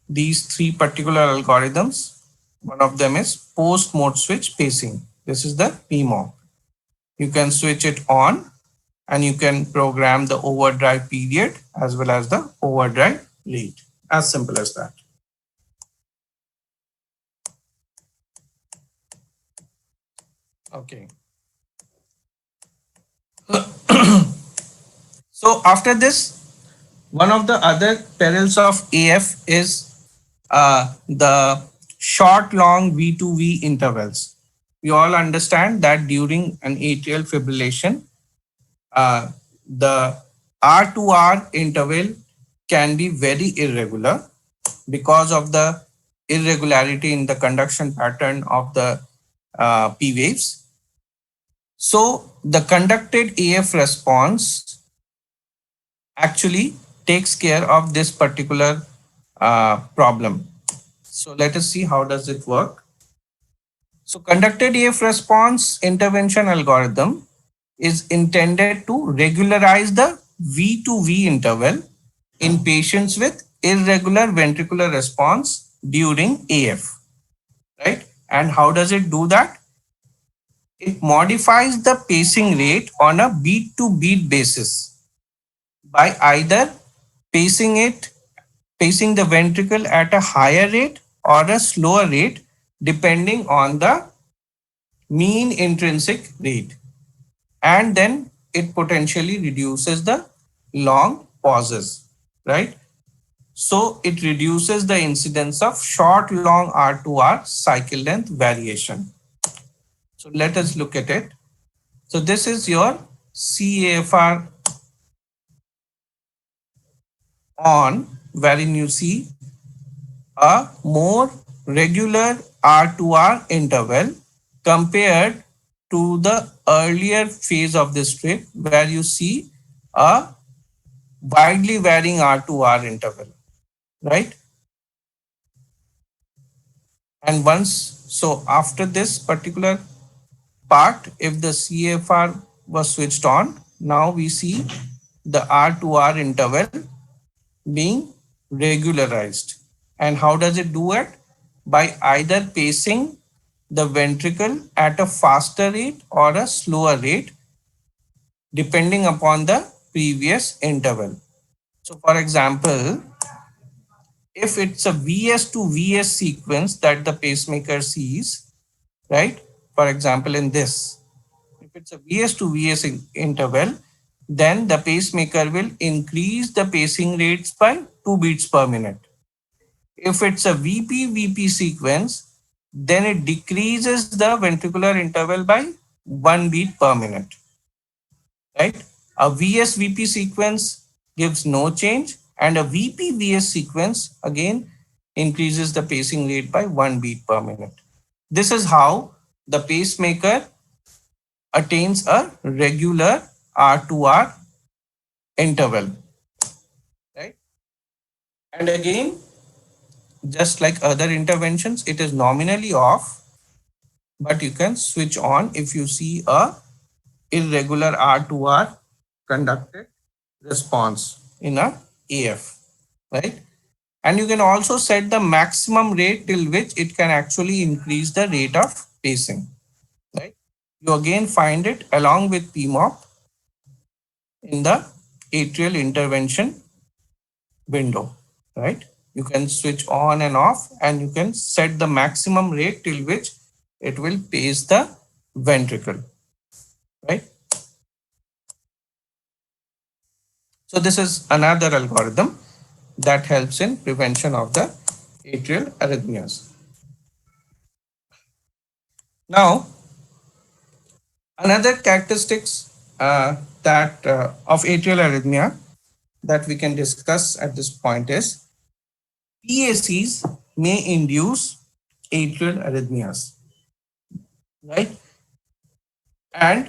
these three particular algorithms. One of them is post mode switch pacing. This is the PMOP. You can switch it on and you can program the overdrive period as well as the overdrive rate. As simple as that. Okay. So after this, one of the other perils of AF is the short, long V2V intervals. We all understand that during an atrial fibrillation, the R2R interval can be very irregular because of the irregularity in the conduction pattern of the P waves. So the conducted AF response actually takes care of this particular problem. So let us see how does it work. So conducted AF response intervention algorithm is intended to regularize the V2V interval in patients with irregular ventricular response during AF, right? And how does it do that? It modifies the pacing rate on a beat to beat basis by either pacing the ventricle at a higher rate or a slower rate depending on the mean intrinsic rate, and then it potentially reduces the long pauses, right? So it reduces the incidence of short long R2R cycle length variation. So let us look at it. So this is your CAFR on, wherein you see a more regular R2R interval compared to the earlier phase of this trip, where you see a widely varying R2R interval, right? And so after this particular part, if the CFR was switched on, now we see the R2R interval being regularized. And how does it do it? By either pacing the ventricle at a faster rate or a slower rate depending upon the previous interval. So for example, if it's a VS to VS sequence that the pacemaker sees, right? For example, in this, if it's a VS to VS interval, then the pacemaker will increase the pacing rates by 2 beats per minute. If it's a VP-VP sequence, then it decreases the ventricular interval by 1 beat per minute, right? A VS-VP sequence gives no change, and a VP-VS sequence again increases the pacing rate by 1 beat per minute. This is how the pacemaker attains a regular R2R interval, right? And again, just like other interventions, it is nominally off, but you can switch on if you see a irregular R2R conducted response in a AF, right? And you can also set the maximum rate till which it can actually increase the rate of pacing, right? You again find it along with PMOP in the atrial intervention window, right? You can switch on and off, and you can set the maximum rate till which it will pace the ventricle, right? So this is another algorithm that helps in prevention of the atrial arrhythmias. Now, another characteristics that of atrial arrhythmia that we can discuss at this point is PACs may induce atrial arrhythmias, right? And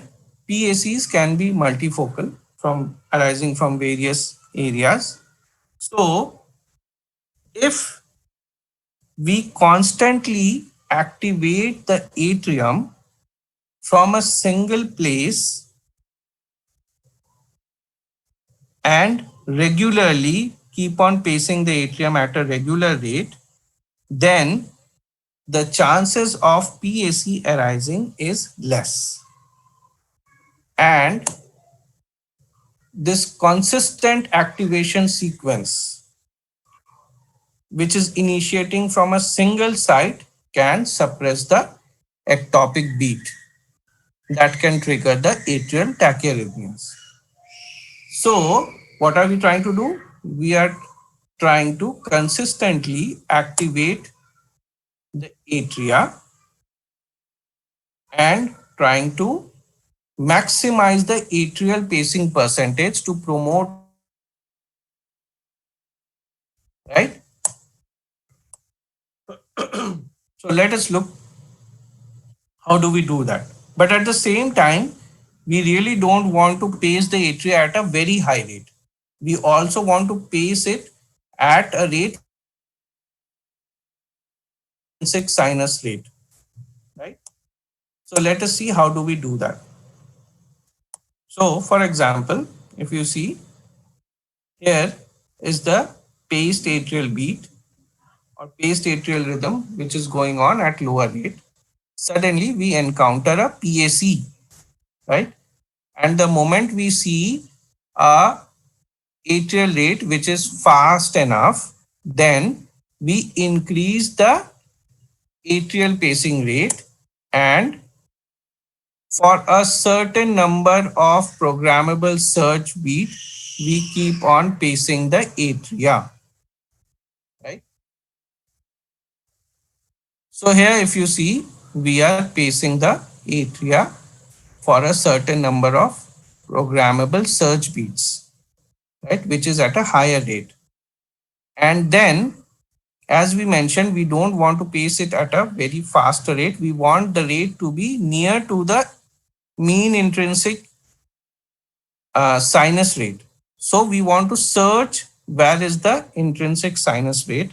PACs can be multifocal from arising from various areas. So if we constantly activate the atrium from a single place and regularly keep on pacing the atrium at a regular rate, then the chances of PAC arising is less. And this consistent activation sequence, which is initiating from a single site, can suppress the ectopic beat that can trigger the atrial tachyarrhythmias. So what are we trying to do? We are trying to consistently activate the atria and trying to maximize the atrial pacing percentage to promote, right? So let us look how do we do that. But at the same time, we really don't want to pace the atria at a very high rate. We also want to pace it at a rate 6 sinus rate, right? So let us see how do we do that. So for example, if you see here is the paced atrial beat or paced atrial rhythm, which is going on at lower rate. Suddenly we encounter a PAC, right? And the moment we see a atrial rate which is fast enough, then we increase the atrial pacing rate, and for a certain number of programmable surge beat, we keep on pacing the atria, right? So here if you see, we are pacing the atria for a certain number of programmable surge beats, right, which is at a higher rate. And then, as we mentioned, we don't want to pace it at a very fast rate. We want the rate to be near to the mean intrinsic sinus rate. So we want to search where is the intrinsic sinus rate.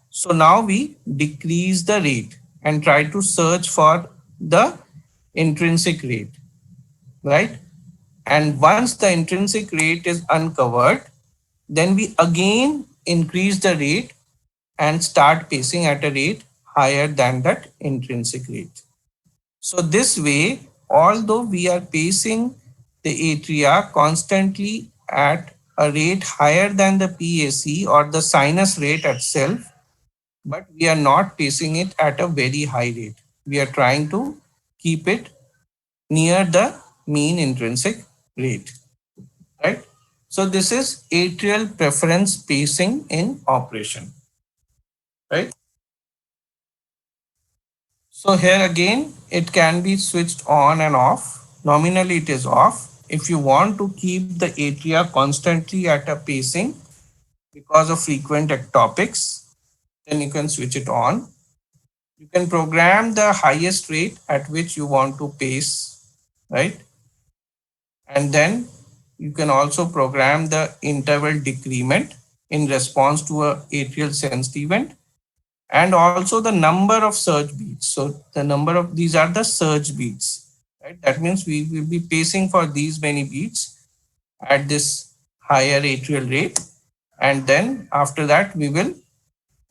So now we decrease the rate and try to search for the intrinsic rate, right? And once the intrinsic rate is uncovered, then we again increase the rate and start pacing at a rate higher than that intrinsic rate. So this way, although we are pacing the atria constantly at a rate higher than the PAC or the sinus rate itself, but we are not pacing it at a very high rate. We are trying to keep it near the mean intrinsic rate, right? So this is atrial preference pacing in operation, right? So here again, it can be switched on and off. Nominally it is off. If you want to keep the atria constantly at a pacing because of frequent ectopics, then you can switch it on. You can program the highest rate at which you want to pace, right? And then you can also program the interval decrement in response to a atrial sensitive event, and also the number of surge beats. So the number of these are the surge beats, right? That means we will be pacing for these many beats at this higher atrial rate. And then after that, we will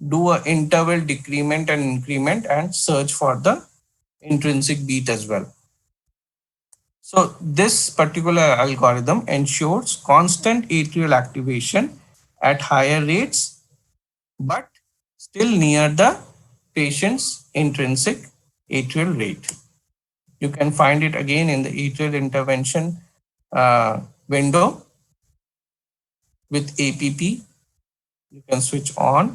do a interval decrement and increment and search for the intrinsic beat as well. So this particular algorithm ensures constant atrial activation at higher rates, but still near the patient's intrinsic atrial rate. You can find it again in the atrial intervention window with APP. You can switch on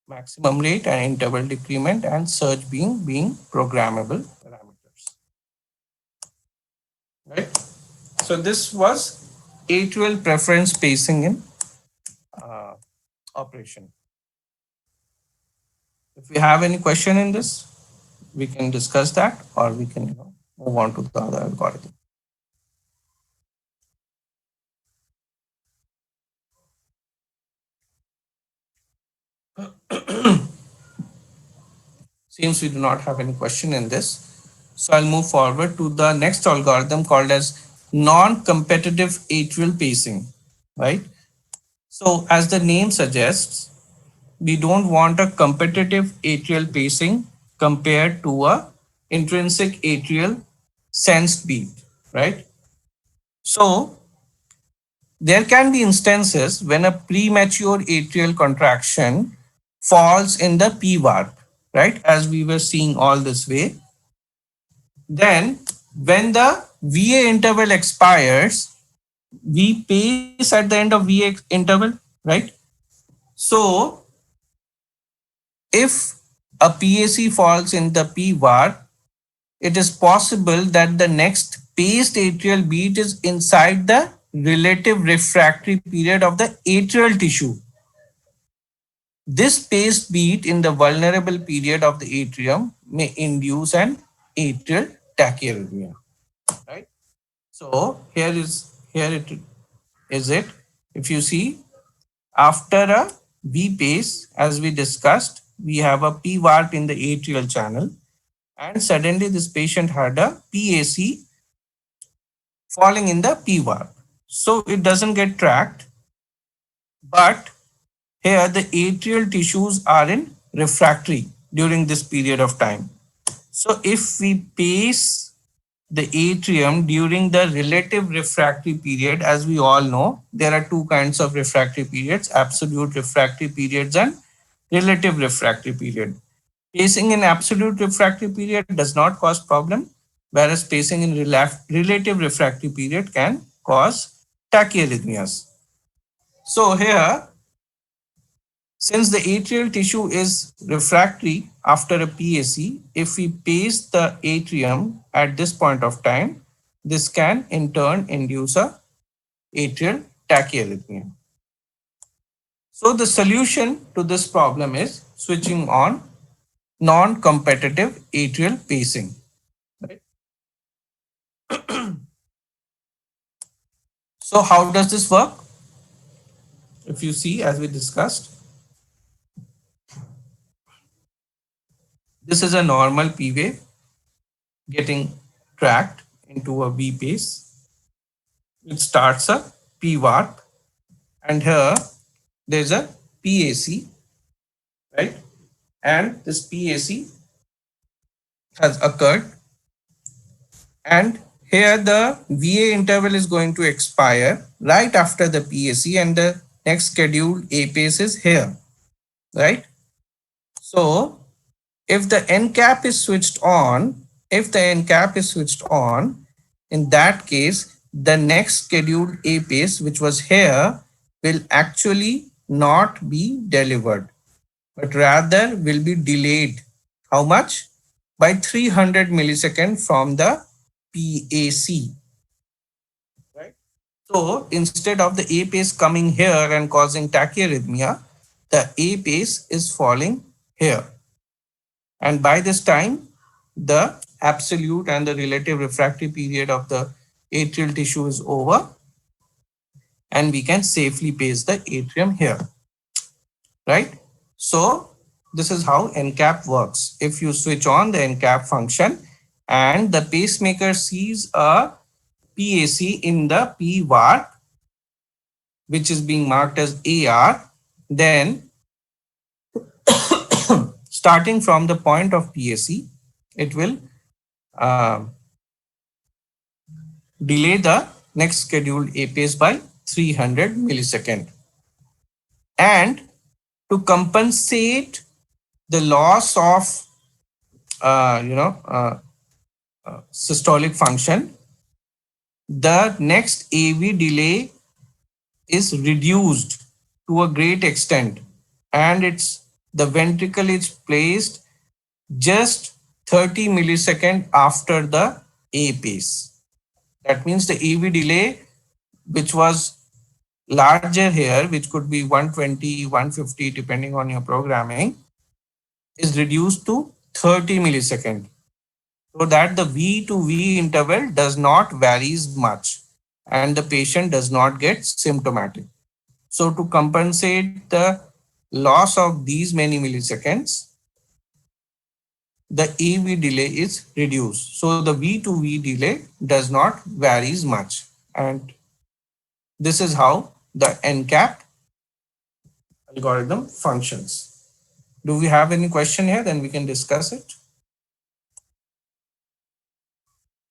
maximum rate and interval decrement and surge being programmable parameters. Right. So this was atrial preference pacing in operation. If we have any question in this, we can discuss that, or we can move on to the other algorithm. Seems we do not have any question in this. So I'll move forward to the next algorithm called as non-competitive atrial pacing, right? So as the name suggests, we don't want a competitive atrial pacing compared to a intrinsic atrial sensed beat, right? So there can be instances when a premature atrial contraction falls in the P warp, right? As we were seeing all this way. Then when the VA interval expires, we pace at the end of VA interval, right? So if a PAC falls in the P warp, it is possible that the next paced atrial beat is inside the relative refractory period of the atrial tissue. This paced beat in the vulnerable period of the atrium may induce an atrial tachyarrhythmia, right? So here it is it. If you see, after a V pace, as we discussed, we have a P warp in the atrial channel, and suddenly this patient had a PAC falling in the P warp. So it doesn't get tracked, but here the atrial tissues are in refractory during this period of time. So if we pace the atrium during the relative refractory period, as we all know, there are two kinds of refractory periods, absolute refractory periods and relative refractory period. Pacing in absolute refractory period does not cause problem, whereas pacing in relative refractory period can cause tachyarrhythmias. So here, since the atrial tissue is refractory after a PAC, if we pace the atrium at this point of time, this can in turn induce a atrial tachyarrhythmia. So the solution to this problem is switching on non-competitive atrial pacing. Right? So how does this work? If you see, as we discussed, this is a normal P wave getting tracked into a V pace. It starts a P warp, and here there's a PAC, right? And this PAC has occurred, and here the VA interval is going to expire right after the PAC, and the next scheduled APACE is here, right? So if the NCAP is switched on, in that case, the next scheduled APACE, which was here, will actually not be delivered, but rather will be delayed. How much? By 300 milliseconds from the PAC. Right? So instead of the APACE coming here and causing tachyarrhythmia, the APACE is falling here. And by this time, the absolute and the relative refractory period of the atrial tissue is over, and we can safely pace the atrium here, right? So this is how NCAP works. If you switch on the NCAP function and the pacemaker sees a PAC in the P VAR, which is being marked as AR, then starting from the point of PAC, it will delay the next scheduled APACE by 300 millisecond. And to compensate the loss of systolic function, the next AV delay is reduced to a great extent, and the ventricle is placed just 30 millisecond after the APACE. That means the AV delay, which was larger here, which could be 120, 150, depending on your programming, is reduced to 30 millisecond, so that the V to V interval does not varies much and the patient does not get symptomatic. So to compensate the loss of these many milliseconds, the AV delay is reduced. So the V to V delay does not varies much. And this is how the NCAP algorithm functions. Do we have any question here? Then we can discuss it.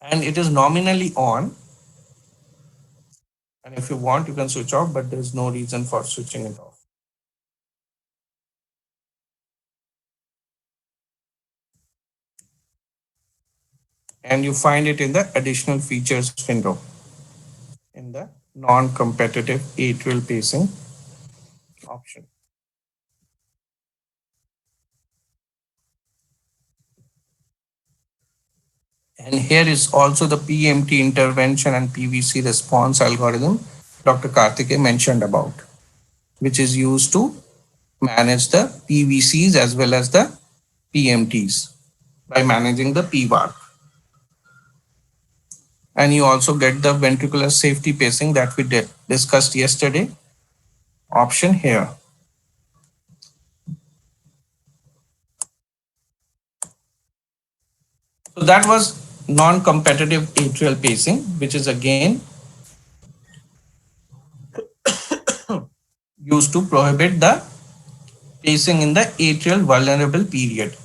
And it is nominally on. And if you want, you can switch off, but there's no reason for switching it off. And you find it in the additional features window in the non-competitive atrial pacing option. And here is also the PMT intervention and PVC response algorithm Dr. Karthike mentioned about, which is used to manage the PVCs as well as the PMTs by managing the PVAR. And you also get the ventricular safety pacing that we discussed yesterday option here. So that was non-competitive atrial pacing, which is again used to prohibit the pacing in the atrial vulnerable period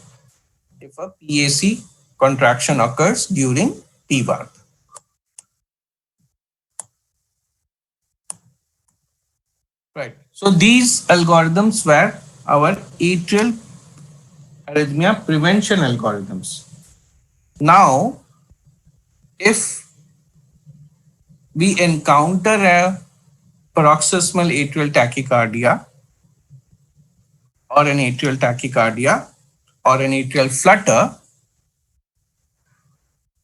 if a PAC contraction occurs during PVAR. Right. So these algorithms were our atrial arrhythmia prevention algorithms. Now, if we encounter a paroxysmal atrial tachycardia or an atrial tachycardia or an atrial flutter,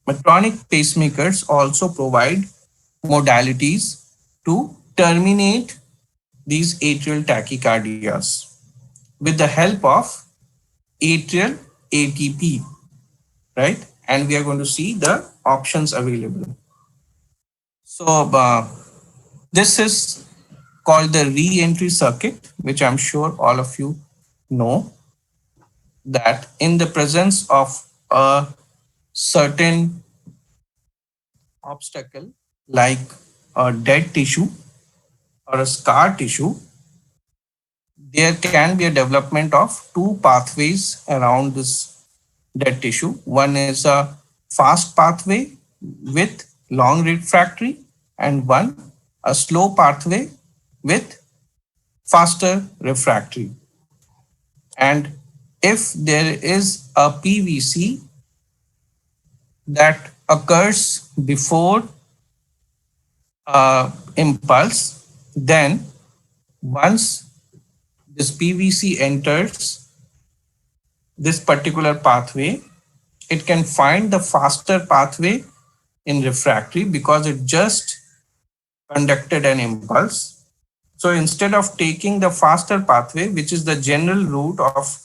Medtronic pacemakers also provide modalities to terminate these atrial tachycardias with the help of atrial ATP, right? And we are going to see the options available. So this is called the re-entry circuit, which I'm sure all of you know, that in the presence of a certain obstacle like a dead tissue or a scar tissue, there can be a development of two pathways around this dead tissue. One is a fast pathway with long refractory, and one a slow pathway with faster refractory. And if there is a PVC that occurs before impulse, then once this PVC enters this particular pathway, it can find the faster pathway in refractory because it just conducted an impulse. So instead of taking the faster pathway, which is the general route of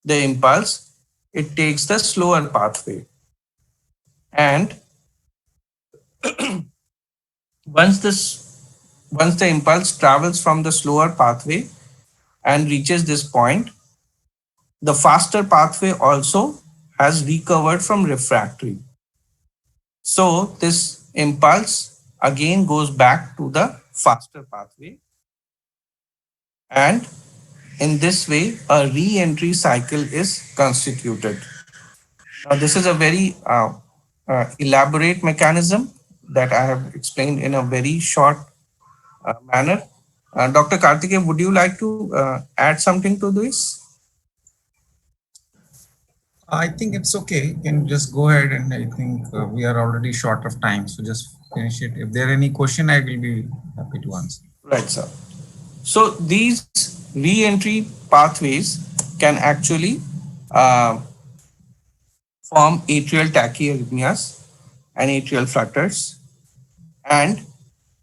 the impulse, it takes the slower pathway. And once the impulse travels from the slower pathway and reaches this point, the faster pathway also has recovered from refractory. So this impulse again goes back to the faster pathway, and in this way a re-entry cycle is constituted. Now this is a very elaborate mechanism that I have explained in a very short manner. Dr. Karthikeyan, would you like to add something to this? I think it's okay. You can just go ahead, and I think we are already short of time, so just finish it. If there are any question, I will be happy to answer. Right, sir. So these re-entry pathways can actually form atrial tachyarrhythmias and atrial flutters. And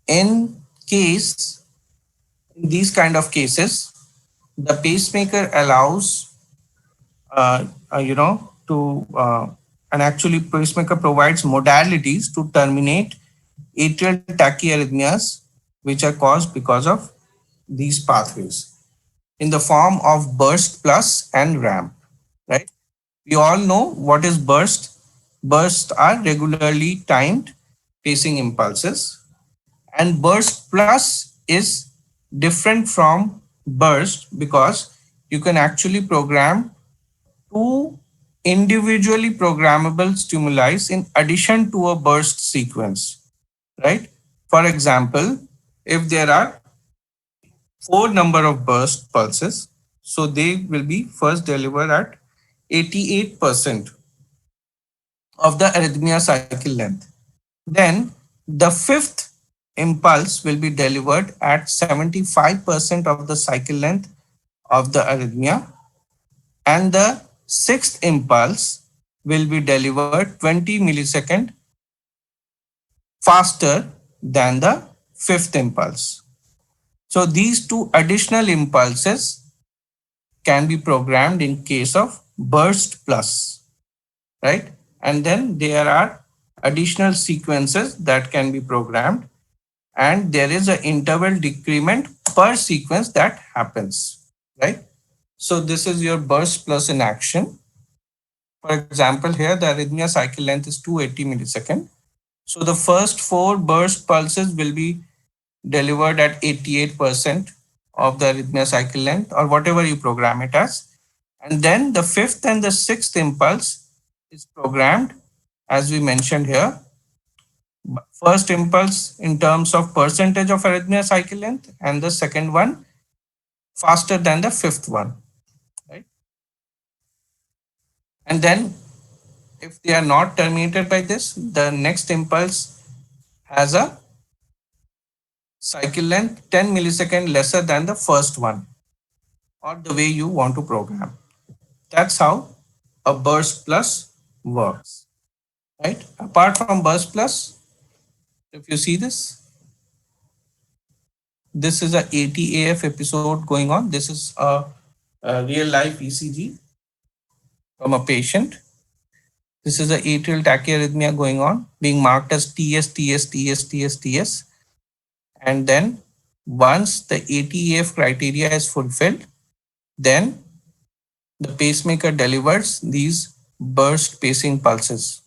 in these kind of cases, the pacemaker allows, and actually pacemaker provides modalities to terminate atrial tachyarrhythmias, which are caused because of these pathways in the form of burst plus and ramp, right? We all know what is burst. Bursts are regularly timed pacing impulses, and burst plus is different from burst because you can actually program two individually programmable stimuli in addition to a burst sequence, right? For example, if there are four number of burst pulses, so they will be first delivered at 88% of the arrhythmia cycle length. Then the fifth impulse will be delivered at 75% of the cycle length of the arrhythmia, and the sixth impulse will be delivered 20 millisecond faster than the fifth impulse. So these two additional impulses can be programmed in case of burst plus, right? And then there are additional sequences that can be programmed, and there is an interval decrement per sequence that happens, right? So this is your burst plus in action. For example, here the arrhythmia cycle length is 280 millisecond. So the first four burst pulses will be delivered at 88% of the arrhythmia cycle length or whatever you program it as. And then the fifth and the sixth impulse is programmed as we mentioned here. First impulse in terms of percentage of arrhythmia cycle length, and the second one faster than the fifth one, right? And then if they are not terminated by this, the next impulse has a cycle length 10 millisecond lesser than the first one, or the way you want to program. That's how a burst plus works, right? Apart from burst plus, if you see this is a ATAF episode going on. This is a real life ECG from a patient. This is a atrial tachyarrhythmia going on, being marked as TS, TS, TS, TS, TS. And then once the ATAF criteria is fulfilled, then the pacemaker delivers these burst pacing pulses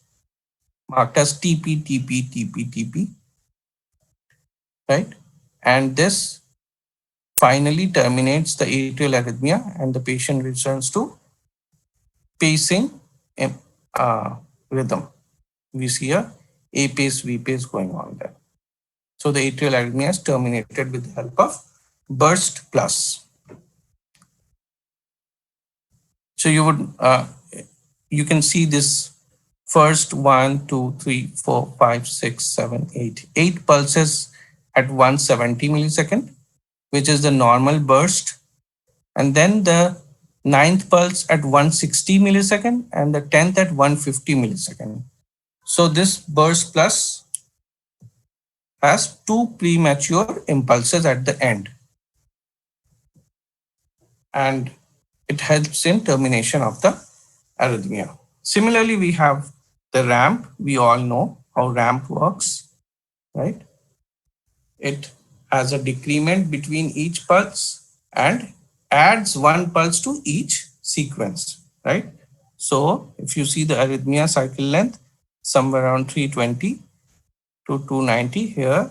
marked as TP, TP, TP, TP, right? And this finally terminates the atrial arrhythmia and the patient returns to pacing rhythm. We see a A pace, V pace going on there. So the atrial arrhythmia is terminated with the help of burst plus. So you can see this first 1, 2, 3, 4, 5, 6, 7, 8. 8 pulses at 170 millisecond, which is the normal burst. And then the ninth pulse at 160 millisecond and the 10th at 150 millisecond. So this burst plus has 2 premature impulses at the end. And it helps in termination of the arrhythmia. Similarly, we have the ramp. We all know how ramp works, right? It has a decrement between each pulse and adds 1 pulse to each sequence, right? So if you see the arrhythmia cycle length, somewhere around 320 to 290 here,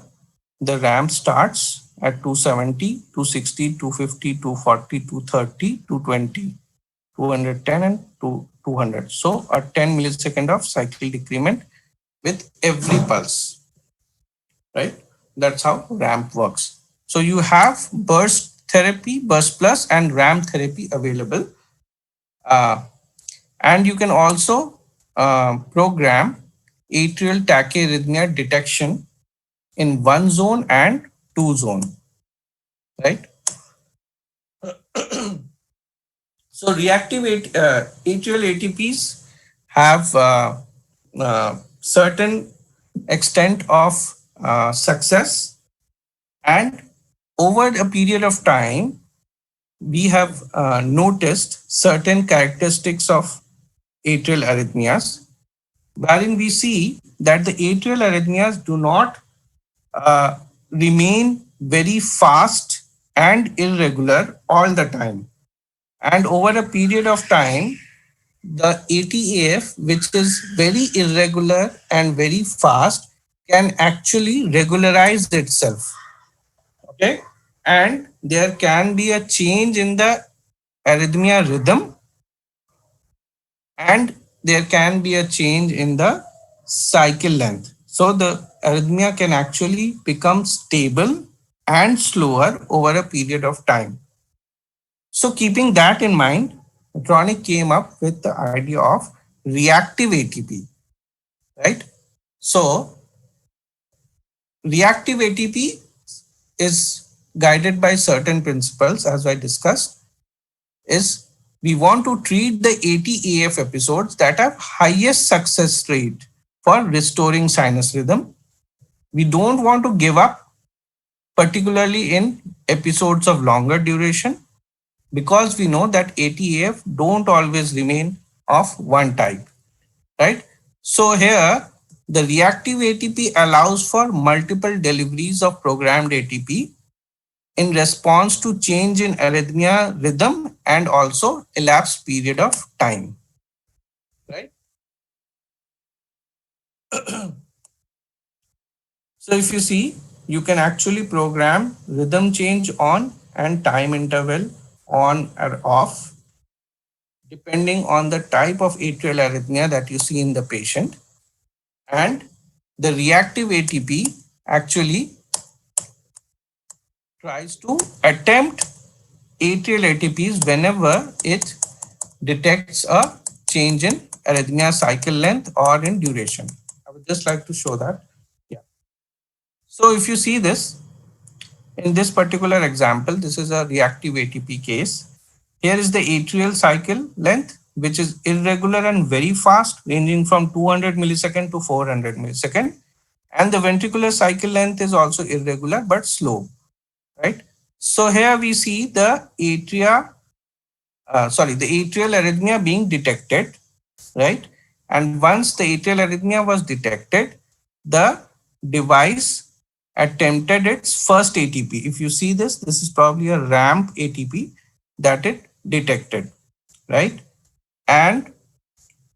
the ramp starts at 270, 260, 250, 240, 230, 220, 210 and 200. So a 10 millisecond of cycle decrement with every pulse, right? That's how ramp works. So you have burst therapy, burst plus and ramp therapy available. And you can also program atrial tachyarrhythmia detection in 1 zone and 2 zone, right? So reactive atrial ATPs have certain extent of success, and over a period of time, we have noticed certain characteristics of atrial arrhythmias, wherein we see that the atrial arrhythmias do not remain very fast and irregular all the time. And over a period of time, the ATAF, which is very irregular and very fast, can actually regularize itself. Okay. And there can be a change in the arrhythmia rhythm, and there can be a change in the cycle length. So the arrhythmia can actually become stable and slower over a period of time. So keeping that in mind, Medtronic came up with the idea of reactive ATP, right? So reactive ATP is guided by certain principles, as I discussed, is we want to treat the ATAF episodes that have highest success rate for restoring sinus rhythm. We don't want to give up, particularly in episodes of longer duration, because we know that ATAF don't always remain of one type, right? So here, the reactive ATP allows for multiple deliveries of programmed ATP in response to change in arrhythmia rhythm and also elapsed period of time, right? So if you see, you can actually program rhythm change on and time interval on or off, depending on the type of atrial arrhythmia that you see in the patient. And the reactive ATP actually tries to attempt atrial ATPs whenever it detects a change in arrhythmia cycle length or in duration. I would just like to show that. Yeah. So if you see this, in this particular example, this is a reactive ATP case. Here is the atrial cycle length, which is irregular and very fast, ranging from 200 millisecond to 400 millisecond. And the ventricular cycle length is also irregular but slow, right? So here we see the atrial arrhythmia being detected, right? And once the atrial arrhythmia was detected, the device attempted its first ATP. If you see this, this is probably a ramp ATP that it detected, right? And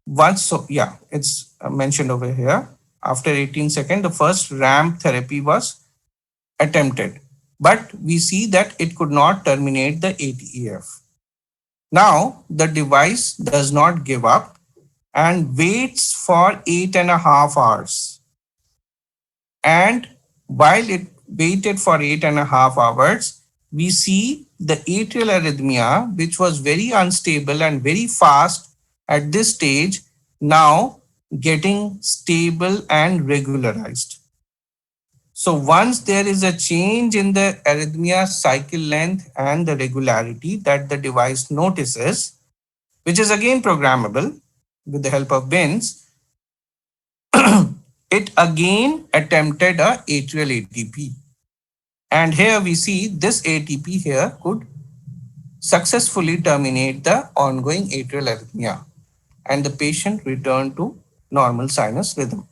once, so yeah, it's mentioned over here. After 18 seconds, the first ramp therapy was attempted, but we see that it could not terminate the ATEF. Now, the device does not give up and waits for 8.5 hours. And while it waited for 8.5 hours, we see the atrial arrhythmia, which was very unstable and very fast at this stage, now getting stable and regularized. So once there is a change in the arrhythmia cycle length and the regularity that the device notices, which is again programmable with the help of bins, it again attempted a atrial ATP. And here we see this ATP here could successfully terminate the ongoing atrial arrhythmia and the patient returned to normal sinus rhythm.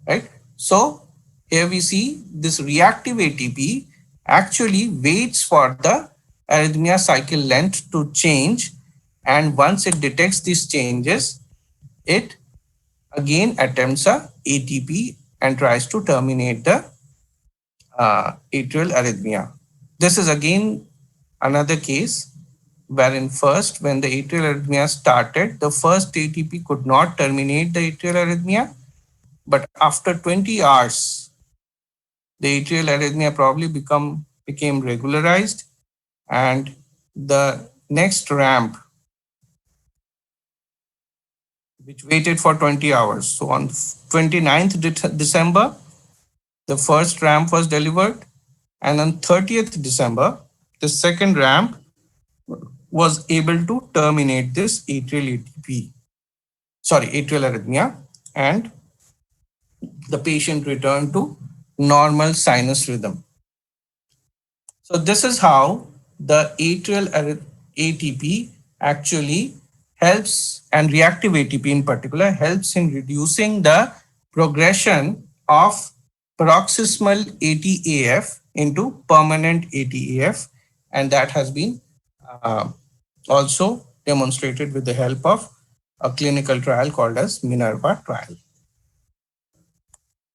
Right? So here we see this reactive ATP actually waits for the arrhythmia cycle length to change, and once it detects these changes, it again attempts a ATP and tries to terminate the atrial arrhythmia. This is again another case wherein first, when the atrial arrhythmia started, the first ATP could not terminate the atrial arrhythmia, but after 20 hours, the atrial arrhythmia probably became regularized, and the next ramp, which waited for 20 hours. So on 29th December, the first ramp was delivered, and on 30th December, the second ramp was able to terminate this atrial arrhythmia, and the patient returned to normal sinus rhythm. So this is how the atrial ATP actually helps, and reactive ATP in particular helps in reducing the progression of paroxysmal ATAF into permanent ATAF, and that has been uh, also demonstrated with the help of a clinical trial called as Minerva trial.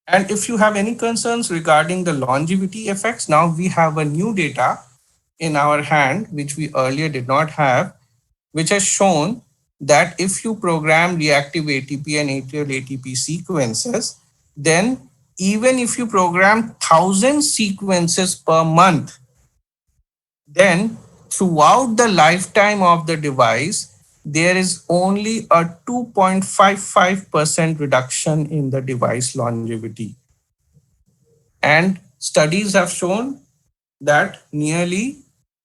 And if you have any concerns regarding the longevity effects, now we have a new data in our hand, which we earlier did not have, which has shown that if you program reactive ATP and atrial ATP sequences, then even if you program 1,000 sequences per month, then throughout the lifetime of the device, there is only a 2.55% reduction in the device longevity. And studies have shown that nearly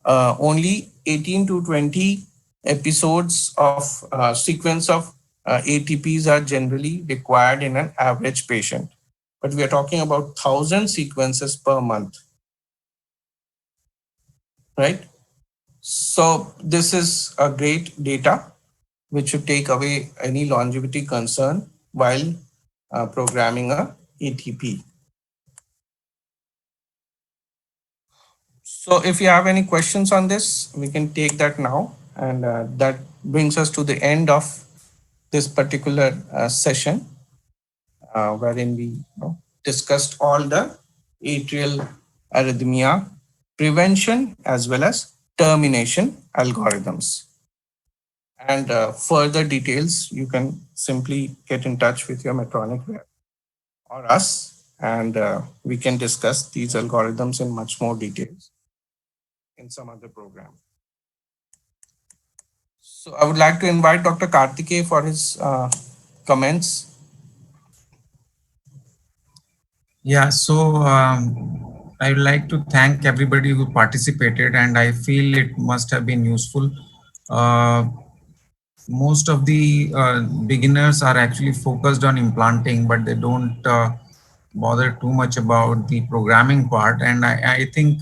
only 18 to 20 episodes of sequence of ATPs are generally required in an average patient. But we are talking about 1,000 sequences per month, right? So this is a great data which should take away any longevity concern while programming a ATP. So if you have any questions on this, we can take that now. And that brings us to the end of this particular session, wherein we discussed all the atrial arrhythmia prevention as well as termination algorithms. And further details, you can simply get in touch with your Medtronic rep or us, and we can discuss these algorithms in much more details in some other program. So I would like to invite Dr. Karthikeya for his comments. Yeah, so I would like to thank everybody who participated, and I feel it must have been useful. Most of the beginners are actually focused on implanting, but they don't bother too much about the programming part. And I think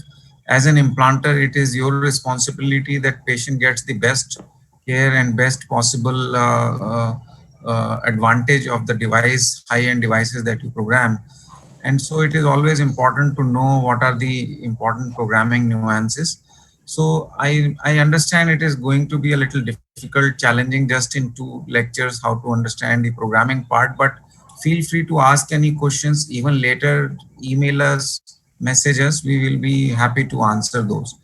as an implanter, it is your responsibility that patient gets the best care and best possible advantage of the device, high-end devices that you program. And so it is always important to know what are the important programming nuances. So I understand it is going to be a little difficult, challenging just in 2 lectures how to understand the programming part, but feel free to ask any questions even later, email us, message us, we will be happy to answer those.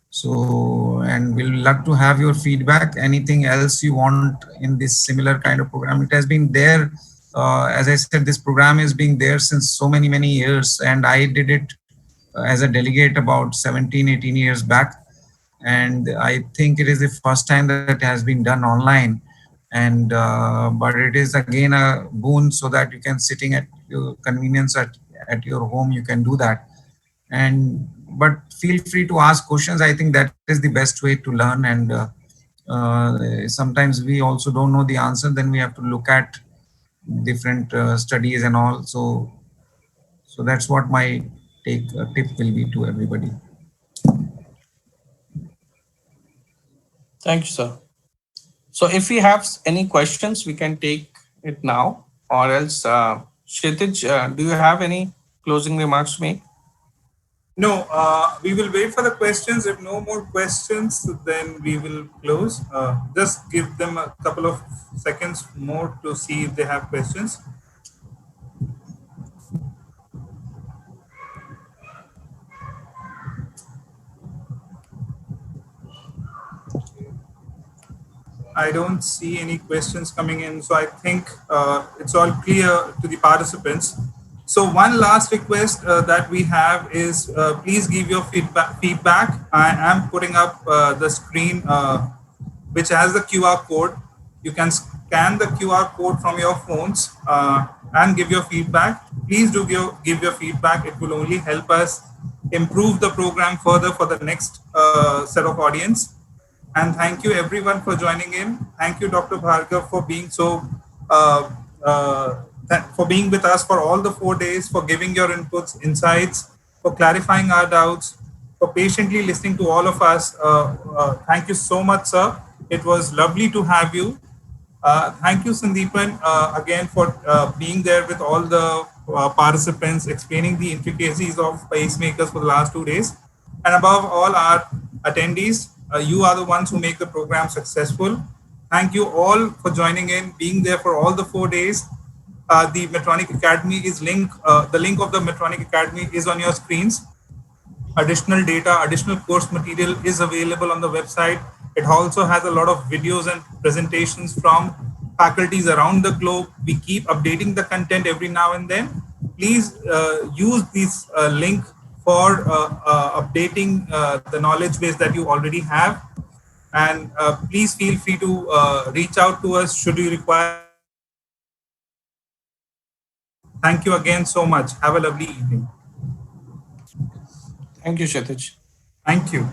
So, and we'll love to have your feedback. Anything else you want in this similar kind of program? It has been there As I said, this program is being there since so many years, and I did it as a delegate about 17, 18 years back. And I think it is the first time that it has been done online. And but it is again a boon, so that you can sitting at your convenience at your home, you can do that. And but feel free to ask questions. I think that is the best way to learn. And sometimes we also don't know the answer, then we have to look at different studies and all. So that's what my tip will be to everybody. Thank you, sir. So if we have any questions, we can take it now, or else, Kshitij, do you have any closing remarks to make? No, we will wait for the questions. If no more questions, then we will close. Just give them a couple of seconds more to see if they have questions. I don't see any questions coming in, so I think it's all clear to the participants. So one last request that we have is please give your feedback. I am putting up the screen which has the QR code. You can scan the QR code from your phones and give your feedback. Please do give your feedback. It will only help us improve the program further for the next set of audience. And thank you everyone for joining in. Thank you, Dr. Bhargav, for being for being with us for all the 4 days, for giving your inputs, insights, for clarifying our doubts, for patiently listening to all of us. Thank you so much, sir. It was lovely to have you. Thank you, Sandeepan, again for being there with all the participants, explaining the intricacies of pacemakers for the last 2 days. And above all, our attendees, you are the ones who make the program successful. Thank you all for joining in, being there for all the 4 days. The Medtronic Academy is the link of the Medtronic Academy is on your screens. Additional data, additional course material is available on the website. It also has a lot of videos and presentations from faculties around the globe. We keep updating the content every now and then. Please use this link for updating the knowledge base that you already have. And please feel free to reach out to us should you require. Thank you again so much. Have a lovely evening. Thank you, Kshitij. Thank you.